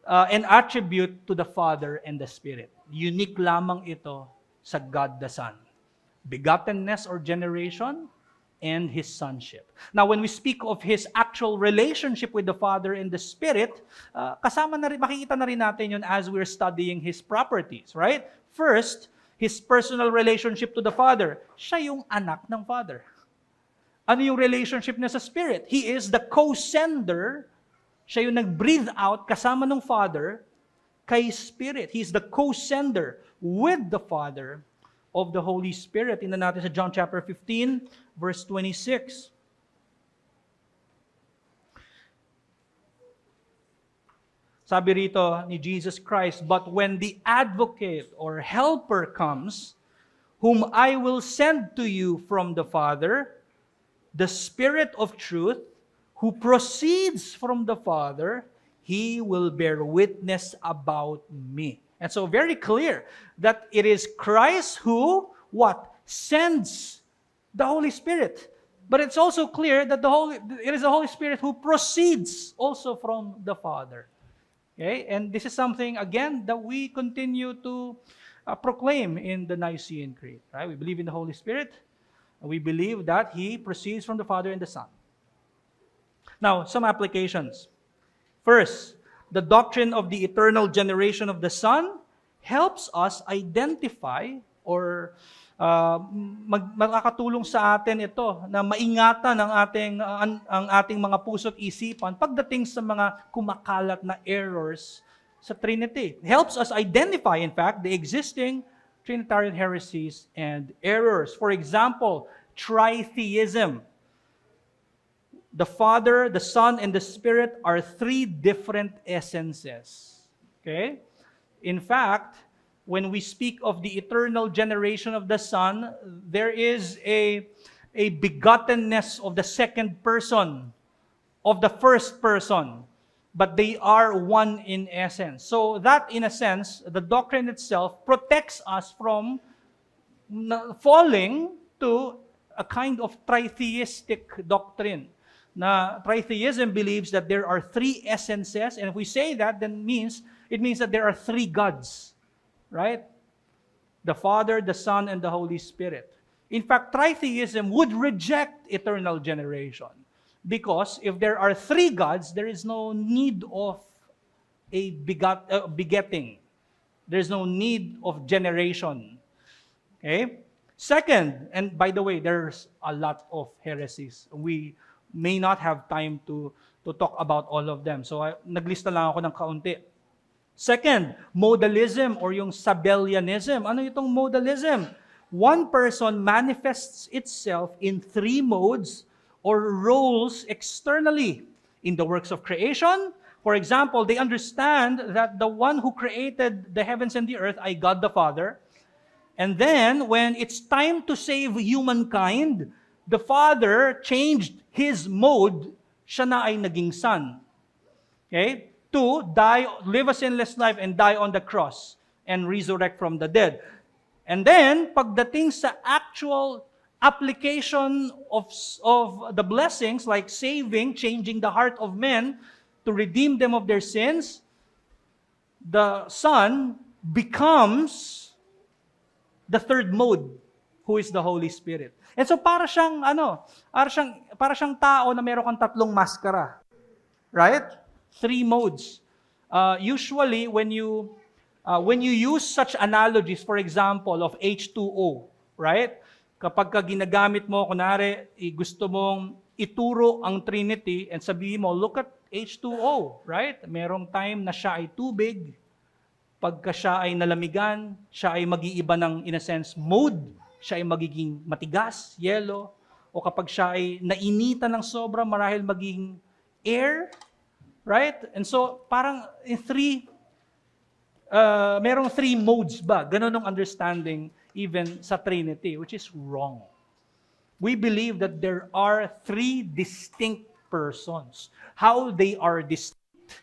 and attribute to the Father and the Spirit. Unique lamang ito sa God the Son. Begottenness or generation, and His sonship. Now, when we speak of His actual relationship with the Father and the Spirit, kasama na rin, makikita na rin natin yun as we're studying His properties, right? First, His personal relationship to the Father. Siya yung anak ng Father. Ano yung relationship niya sa Spirit? He is the co-sender. Siya yung nag-breathe out kasama ng Father kay Spirit. He is the co-sender with the Father of the Holy Spirit. Tingnan natin sa John chapter 15, verse 26. Sabi rito ni Jesus Christ, "But when the advocate or helper comes, whom I will send to you from the Father, the Spirit of truth, who proceeds from the Father, He will bear witness about me." And so very clear that it is Christ who, sends the Holy Spirit. But it's also clear that it is the Holy Spirit who proceeds also from the Father. Okay? And this is something, again, that we continue to proclaim in the Nicene Creed. Right? We believe in the Holy Spirit. We believe that He proceeds from the Father and the Son. Now, some applications. First, the doctrine of the eternal generation of the Son helps us identify or makakatulong sa atin ito na maingatan ang ating mga puso't isipan pagdating sa mga kumakalat na errors sa Trinity. It helps us identify, in fact, the existing Trinitarian heresies and errors. For example, tritheism. The Father, the Son, and the Spirit are three different essences. Okay? In fact, when we speak of the eternal generation of the Son, there is a begottenness of the second person, of the first person, but they are one in essence. So that, in a sense, the doctrine itself protects us from falling to a kind of tritheistic doctrine. Na tritheism believes that there are three essences, and if we say that, then it means that there are three gods, right? The Father, the Son, and the Holy Spirit. In fact, tritheism would reject eternal generation, because if there are three gods, there is no need of a begetting. There's no need of generation. Okay? Second, and by the way, there's a lot of heresies. We may not have time to talk about all of them. So, naglista lang ako ng kaunti. Second, modalism or yung Sabellianism. Ano itong modalism? One person manifests itself in three modes or roles externally. In the works of creation, for example, they understand that the one who created the heavens and the earth ay God the Father. And then, when it's time to save humankind, the Father changed His mode, siya na ay naging Son. Okay? To die, live a sinless life and die on the cross and resurrect from the dead. And then, pagdating sa actual application of the blessings like saving, changing the heart of men to redeem them of their sins, the Son becomes the third mode, who is the Holy Spirit. And so para siyang para siyang tao na meron kang tatlong maskara. Right? 3 modes. Usually when you use such analogies, for example, of H2O, right? Kapag ginagamit mo, kunwari, gusto mong ituro ang Trinity and sabihin mo, look at H2O, right? Merong time na siya ay tubig, pagka siya ay nalamigan, siya ay mag-iiba ng, in a sense, mode, siya ay magiging matigas, yellow, o kapag siya ay nainitan ng sobra, marahil magiging air, right? And so, parang in merong 3 modes ba? Ganon ang understanding even sa Trinity, which is wrong. We believe that there are 3 distinct persons. How they are distinct?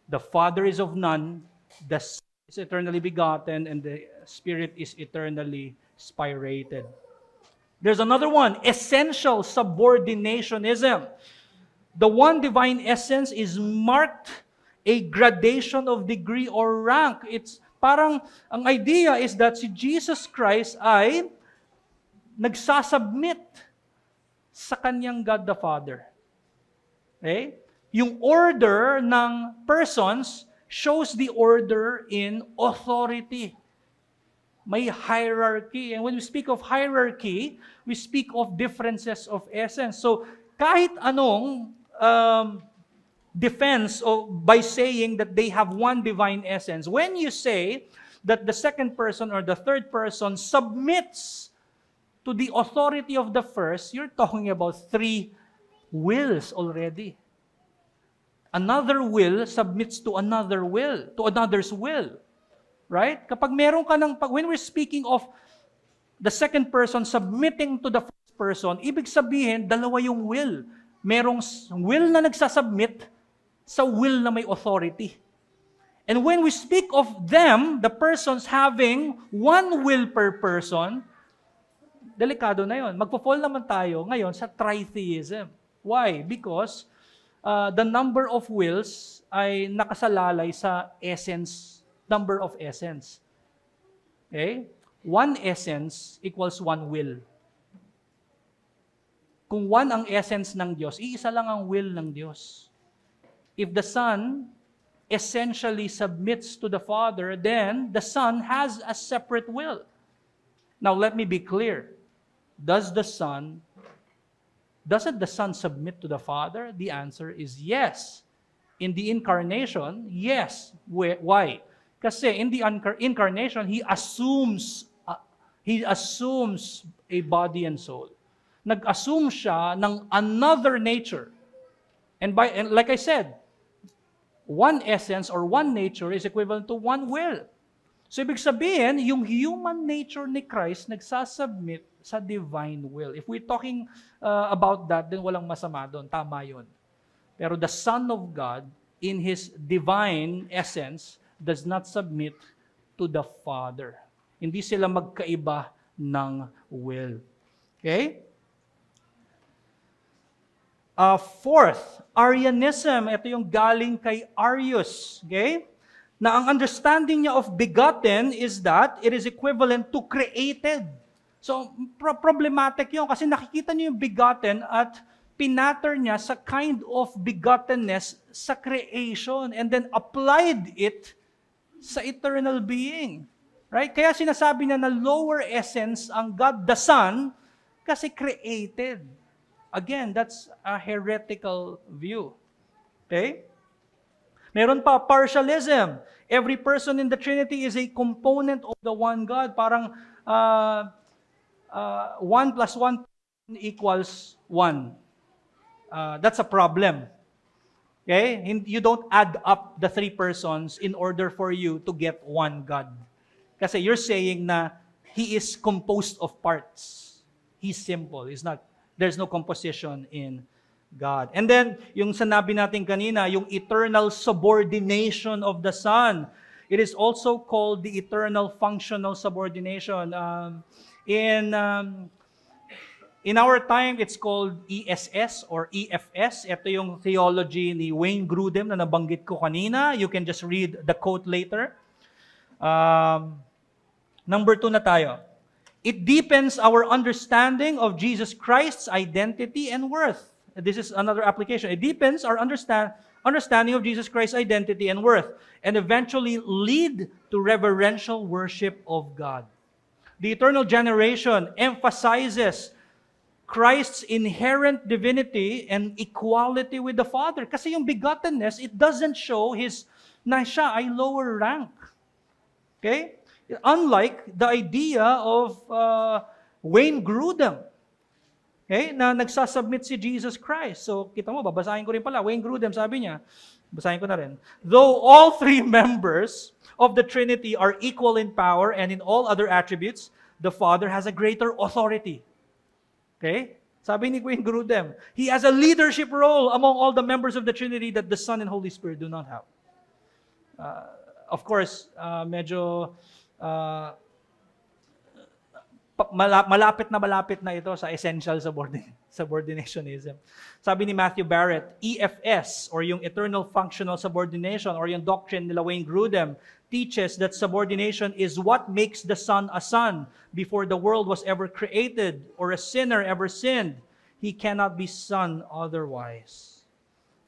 The Father is of none, the Son is eternally begotten, and the Spirit is eternally spirated. There's another one, essential subordinationism. The one divine essence is marked a gradation of degree or rank. It's parang, ang idea is that si Jesus Christ ay nagsasubmit sa kanyang God the Father. Okay? Yung order ng persons shows the order in authority. May hierarchy. And when we speak of hierarchy, we speak of differences of essence. So, kahit anong defense by saying that they have one divine essence, when you say that the second person or the third person submits to the authority of the first, you're talking about 3 wills already. Another will submits to another will, to another's will. Right? Kapag meron ka when we're speaking of the second person submitting to the first person, ibig sabihin, dalawa yung will. Merong will na nagsasubmit sa will na may authority. And when we speak of them, the persons having one will per person, delikado na yon. Magpo-fall naman tayo ngayon sa tritheism. Why? Because the number of wills ay nakasalalay sa essence, number of essence. Okay? One essence equals one will. Kung one ang essence ng Diyos, iisa lang ang will ng Diyos. If the Son essentially submits to the Father, then the Son has a separate will. Now, let me be clear. Doesn't the Son submit to the Father? The answer is yes. In the incarnation, yes. Why? Kasi in the incarnation, He assumes a body and soul. Nag-assume siya ng another nature. And like I said, one essence or one nature is equivalent to one will. So ibig sabihin, yung human nature ni Christ nagsasubmit sa divine will. If we're talking about that, then walang masama doon. Tama yun. Pero the Son of God, in His divine essence, does not submit to the Father. Hindi sila magkaiba ng will. Okay? Fourth, Arianism. Ito yung galing kay Arius. Okay? Na ang understanding niya of begotten is that it is equivalent to created. So, problematic yun kasi nakikita niyo yung begotten at pinattern niya sa kind of begottenness sa creation and then applied it sa eternal being. Right? Kaya sinasabi niya na lower essence ang God the Son kasi created. Again, that's a heretical view. Okay? Meron pa, partialism. Every person in the Trinity is a component of the one God. Parang 1 plus 1 equals 1. That's a problem. Okay? You don't add up the 3 persons in order for you to get one God. Kasi you're saying na He is composed of parts. He's simple. There's no composition in God. And then, yung sanabi natin kanina, yung eternal subordination of the Son. It is also called the eternal functional subordination. In our time, it's called ESS or EFS. Ito yung theology ni Wayne Grudem na nabanggit ko kanina. You can just read the quote later. Number 2 na tayo. It deepens our understanding of Jesus Christ's identity and worth. This is another application. It deepens our understanding of Jesus Christ's identity and worth, and eventually lead to reverential worship of God. The eternal generation emphasizes Christ's inherent divinity and equality with the Father. Kasi yung begottenness, it doesn't show na siya ay lower rank. Okay? Unlike the idea of Wayne Grudem, okay, na nagsasubmit si Jesus Christ. So, kita mo, babasahin ko rin pala. Wayne Grudem, sabi niya, basahin ko na rin. Though all three members of the Trinity are equal in power and in all other attributes, the Father has a greater authority. Okay? Sabi ni Wayne Grudem, He has a leadership role among all the members of the Trinity that the Son and Holy Spirit do not have. Of course, medyo malapit na ito sa essential subordinationism. Sabi ni Matthew Barrett, EFS or yung eternal functional subordination or yung doctrine nila Wayne Grudem teaches that subordination is what makes the Son a son before the world was ever created or a sinner ever sinned. He cannot be son otherwise.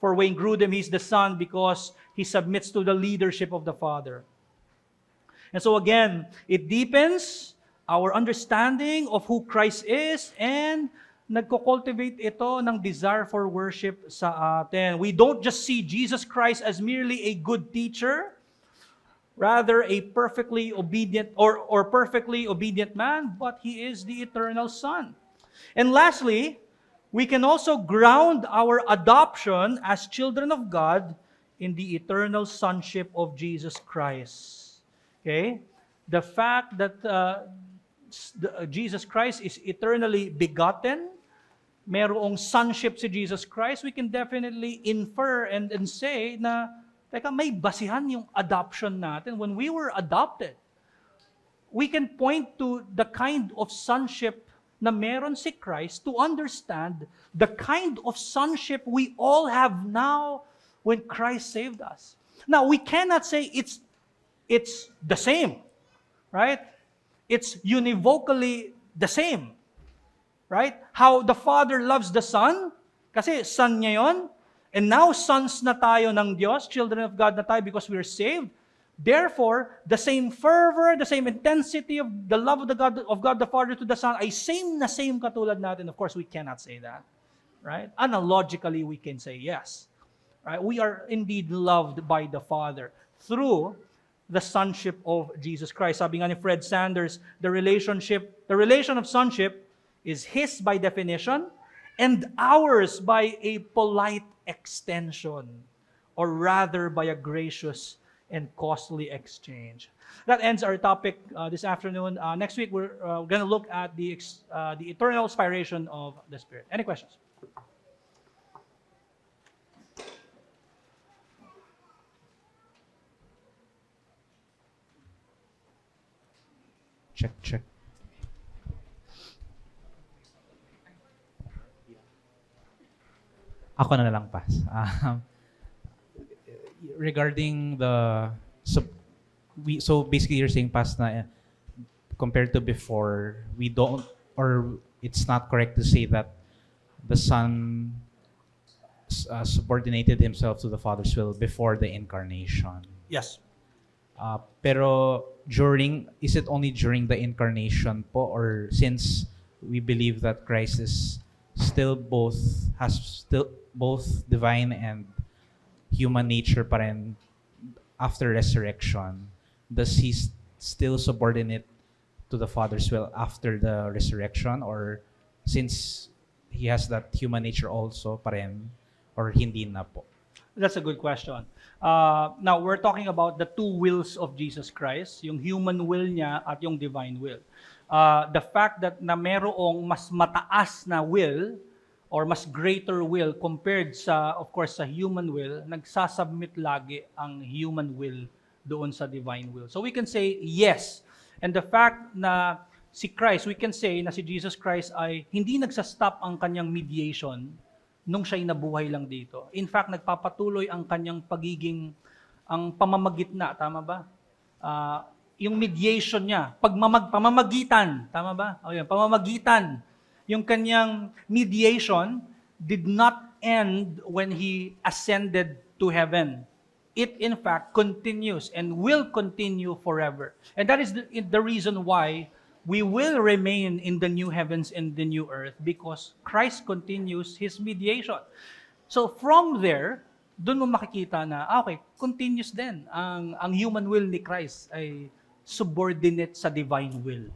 For Wayne Grudem, he's the son because he submits to the leadership of the Father. And so again, it deepens our understanding of who Christ is and nagko-cultivate ito ng desire for worship sa atin. We don't just see Jesus Christ as merely a good teacher, rather a perfectly obedient or perfectly obedient man, but He is the eternal Son. And lastly, we can also ground our adoption as children of God in the eternal sonship of Jesus Christ. Okay? The fact that Jesus Christ is eternally begotten, merong sonship si Jesus Christ, we can definitely infer and say na, teka, may basihan yung adoption natin. When we were adopted, we can point to the kind of sonship na meron si Christ to understand the kind of sonship we all have now when Christ saved us. Now, we cannot say it's the same, right? It's univocally the same, right? How the Father loves the Son, kasi Son niya yon, and now sons na tayo ng Diyos, children of God na tayo because we are saved. Therefore, the same fervor, the same intensity of the love of God the Father to the Son ay same na same katulad natin. Of course, we cannot say that, right? Analogically, we can say yes, right? We are indeed loved by the Father through the sonship of Jesus Christ. Sabi nga ni Fred Sanders, the relation of sonship is His by definition and ours by a polite extension, or rather by a gracious and costly exchange. That ends our topic this afternoon. Next week, we're going to look at the eternal inspiration of the Spirit. Any questions? Check. Ako na lang, Pas. Regarding so basically you're saying, Pas, na compared to before, we don't, or it's not correct to say that the Son subordinated Himself to the Father's will before the incarnation. Yes. Pero is it only during the incarnation po, or since we believe that Christ is has both divine and human nature pa rin after resurrection, does He still subordinate to the Father's will after the resurrection, or since He has that human nature also pa rin, or hindi na po? That's a good question. Now, we're talking about the two wills of Jesus Christ, yung human will niya at yung divine will. The fact that na merong mas mataas na will or mas greater will compared sa, of course, sa human will, nagsasubmit lagi ang human will doon sa divine will. So we can say yes. And the fact na si Christ, we can say na si Jesus Christ ay hindi nagsastop ang kanyang mediation nung siya'y nabuhay lang dito. In fact, nagpapatuloy ang kanyang ang pamamagitna, tama ba? Yung mediation niya, pamamagitan, tama ba? O yun, pamamagitan. Yung kanyang mediation did not end when he ascended to heaven. It in fact continues and will continue forever. And that is the reason why we will remain in the new heavens and the new earth, because Christ continues his mediation. So from there, doon mo makikita na, okay, continuous din. Ang human will ni Christ ay subordinate sa divine will.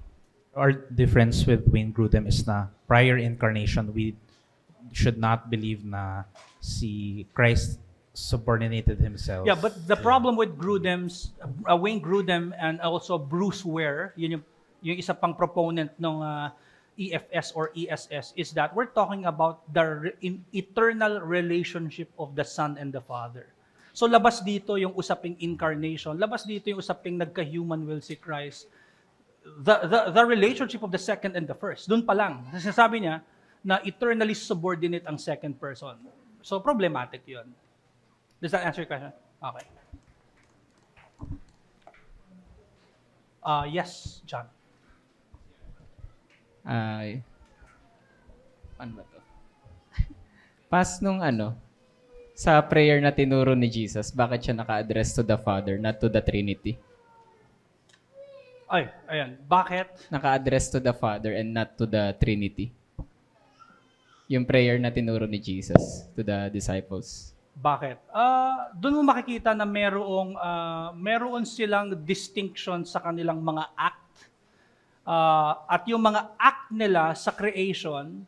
Our difference with Wayne Grudem is na prior incarnation, we should not believe na si Christ subordinated himself. Yeah, but the problem with Wayne Grudem and also Bruce Ware, yun yung isa pang proponent ng EFS or ESS, is that we're talking about the eternal relationship of the Son and the Father. So labas dito yung usaping incarnation, labas dito yung usaping nagka-human will si Christ. The relationship of the second and the first, dun pa lang, sinasabi niya na eternally subordinate ang second person. So problematic yun. Does that answer your question? Okay. Yes, John. Ano ba to? Pas nung sa prayer na tinuro ni Jesus, bakit siya naka-address to the Father, not to the Trinity? Ay, ayan. Bakit? Naka-address to the Father and not to the Trinity. Yung prayer na tinuro ni Jesus to the disciples. Bakit? Doon mo makikita na meron silang distinction sa kanilang mga act. At yung mga act nila sa creation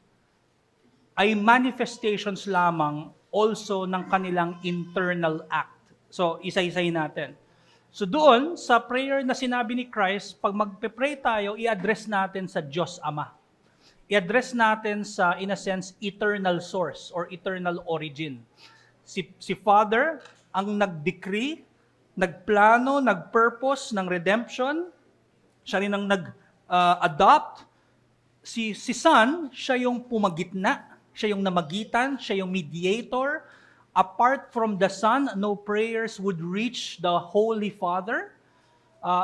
ay manifestations lamang also ng kanilang internal act. So, isa-isahin natin. So doon, sa prayer na sinabi ni Christ, pag magpe-pray tayo, i-address natin sa Diyos Ama. I-address natin sa, in a sense, eternal source or eternal origin. Si Father ang nag-decree, nagplano, nag-purpose ng redemption. Siya rin ang nag-adopt. Si Son, siya yung pumagitna. Siya yung namagitan. Siya yung mediator. Apart from the Son, no prayers would reach the Holy Father.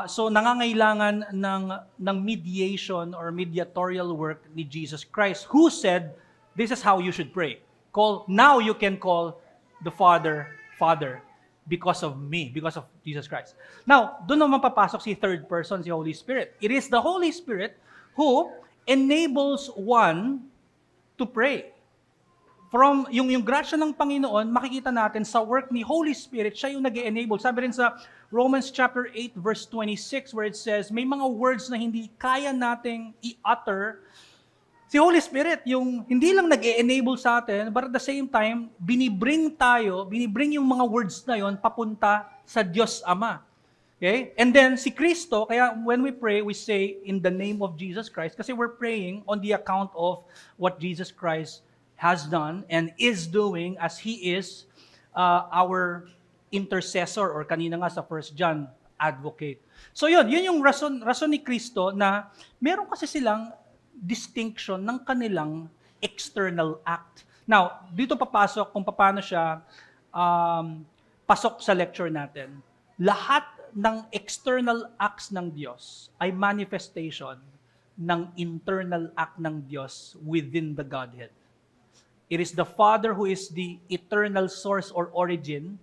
So nangangailangan ng mediation or mediatorial work ni Jesus Christ, who said, this is how you should pray. Now you can call the Father, Father, because of me, because of Jesus Christ. Now, doon naman papasok si third person, si Holy Spirit. It is the Holy Spirit who enables one to pray. From yung grasya ng Panginoon, makikita natin sa work ni Holy Spirit, siya yung nag-enable. Sabi rin sa Romans chapter 8 verse 26 where it says, may mga words na hindi kaya nating i-utter. Si Holy Spirit, yung hindi lang nag-enable sa atin, but at the same time, binibring yung mga words na yon papunta sa Diyos Ama. Okay? And then, si Kristo, kaya when we pray, we say, in the name of Jesus Christ, kasi we're praying on the account of what Jesus Christ has done and is doing as He is our intercessor, or kanina nga sa 1 John, advocate. So yun yung rason ni Kristo na meron kasi silang distinction ng kanilang external act. Now, dito papasok kung paano siya pasok sa lecture natin. Lahat ng external acts ng Diyos ay manifestation ng internal act ng Diyos within the Godhead. It is the Father who is the eternal source or origin.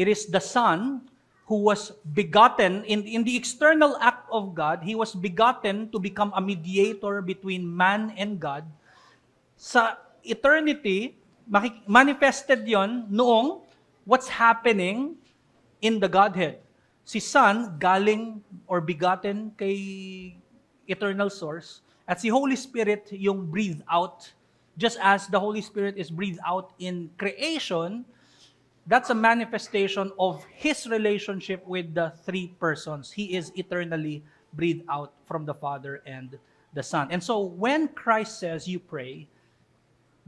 It is the Son who was begotten in the external act of God. He was begotten to become a mediator between man and God. Sa eternity, manifested yon noong what's happening in the Godhead. Si Son galing or begotten kay eternal source, at si Holy Spirit yung breathed out. Just as the Holy Spirit is breathed out in creation, that's a manifestation of His relationship with the three persons. He is eternally breathed out from the Father and the Son. And so when Christ says you pray,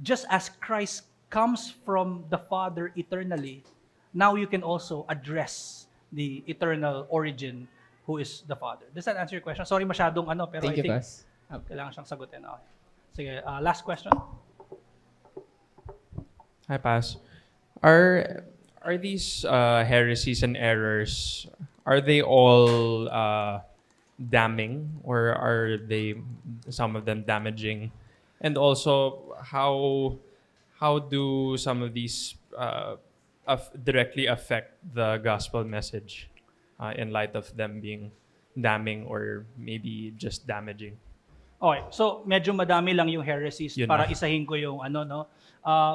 just as Christ comes from the Father eternally, now you can also address the eternal origin who is the Father. Does that answer your question? Sorry masyadong pero Thank I you, think Pas. kailangan siyang sagutin. Okay. Sige, last question. Hi, Pas. Are these heresies and errors, are they all damning, or are they some of them damaging? And also, how do some of these directly affect the gospel message in light of them being damning or maybe just damaging? Okay, so medyo madami lang yung heresies Yun para na. isahin ko yung no.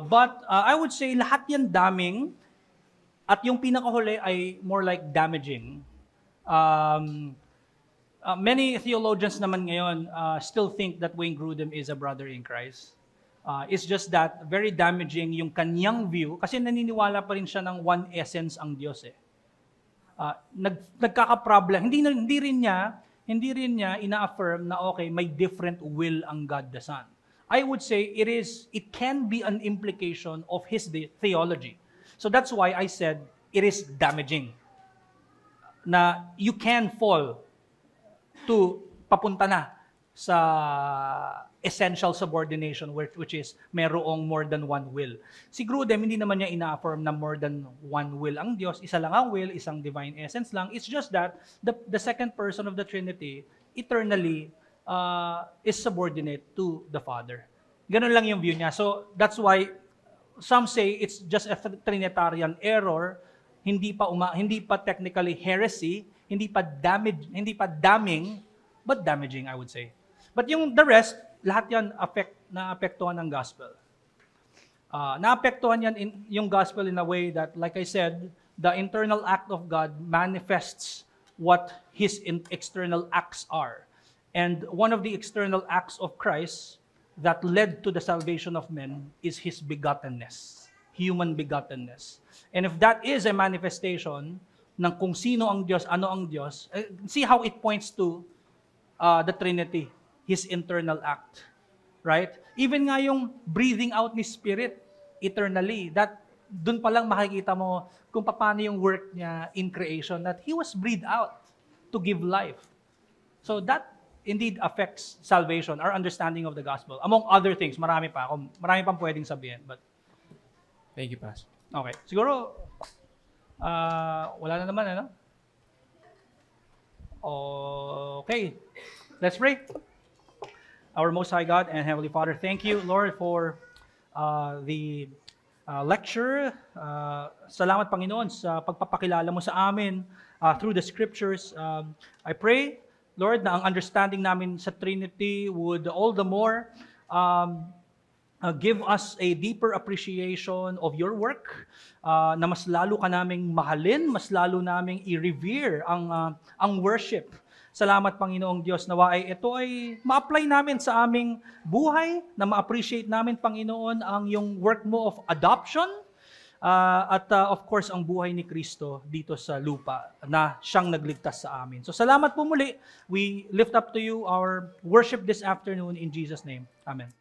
But I would say lahat yan daming at yung pinakahuli ay more like damaging. Many theologians naman ngayon still think that Wayne Grudem is a brother in Christ. It's just that very damaging yung kanyang view kasi naniniwala pa rin siya ng one essence ang Diyos eh. Nagkaka-problem. Hindi rin niya ina-affirm na okay, may different will ang God the Son. I would say it can be an implication of his theology. So that's why I said it is damaging. Na you can fall to papunta na sa essential subordination which is merong more than one will. Si Grudem, hindi naman niya ina-affirm na more than one will ang Diyos. Isa lang ang will, isang divine essence lang. It's just that the second person of the Trinity eternally is subordinate to the Father. Ganun lang yung view niya. So that's why some say it's just a Trinitarian error, hindi pa technically heresy, hindi pa damning, but damaging, I would say. But the rest, lahat yan naapektuhan ng gospel. Naapektuhan yan yung gospel in a way that, like I said, the internal act of God manifests what His external acts are. And one of the external acts of Christ that led to the salvation of men is His begottenness, human begottenness. And if that is a manifestation ng kung sino ang Diyos, ano ang Diyos, see how it points to the Trinity, His internal act. Right? Even nga yung breathing out ni Spirit eternally, that dun pa lang makikita mo kung paano yung work niya in creation, that He was breathed out to give life. So that indeed affects salvation, our understanding of the gospel. Among other things, marami pang pwedeng sabihin. But Thank you, Pas. okay. Siguro, wala na naman, ano? Okay. Let's pray. Our Most High God and Heavenly Father, thank you, Lord, for the lecture. Salamat, Panginoon, sa pagpapakilala mo sa amin through the Scriptures. I pray, Lord, na ang understanding namin sa Trinity would all the more give us a deeper appreciation of your work, na mas lalo ka naming mahalin, mas lalo naming i-revere ang worship. Salamat, Panginoong Diyos, nawa ito ay ma-apply namin sa aming buhay, na ma-appreciate namin, Panginoon, ang yung work mo of adoption, at of course, ang buhay ni Kristo dito sa lupa na siyang nagligtas sa amin. So salamat po muli. We lift up to you our worship this afternoon in Jesus' name. Amen.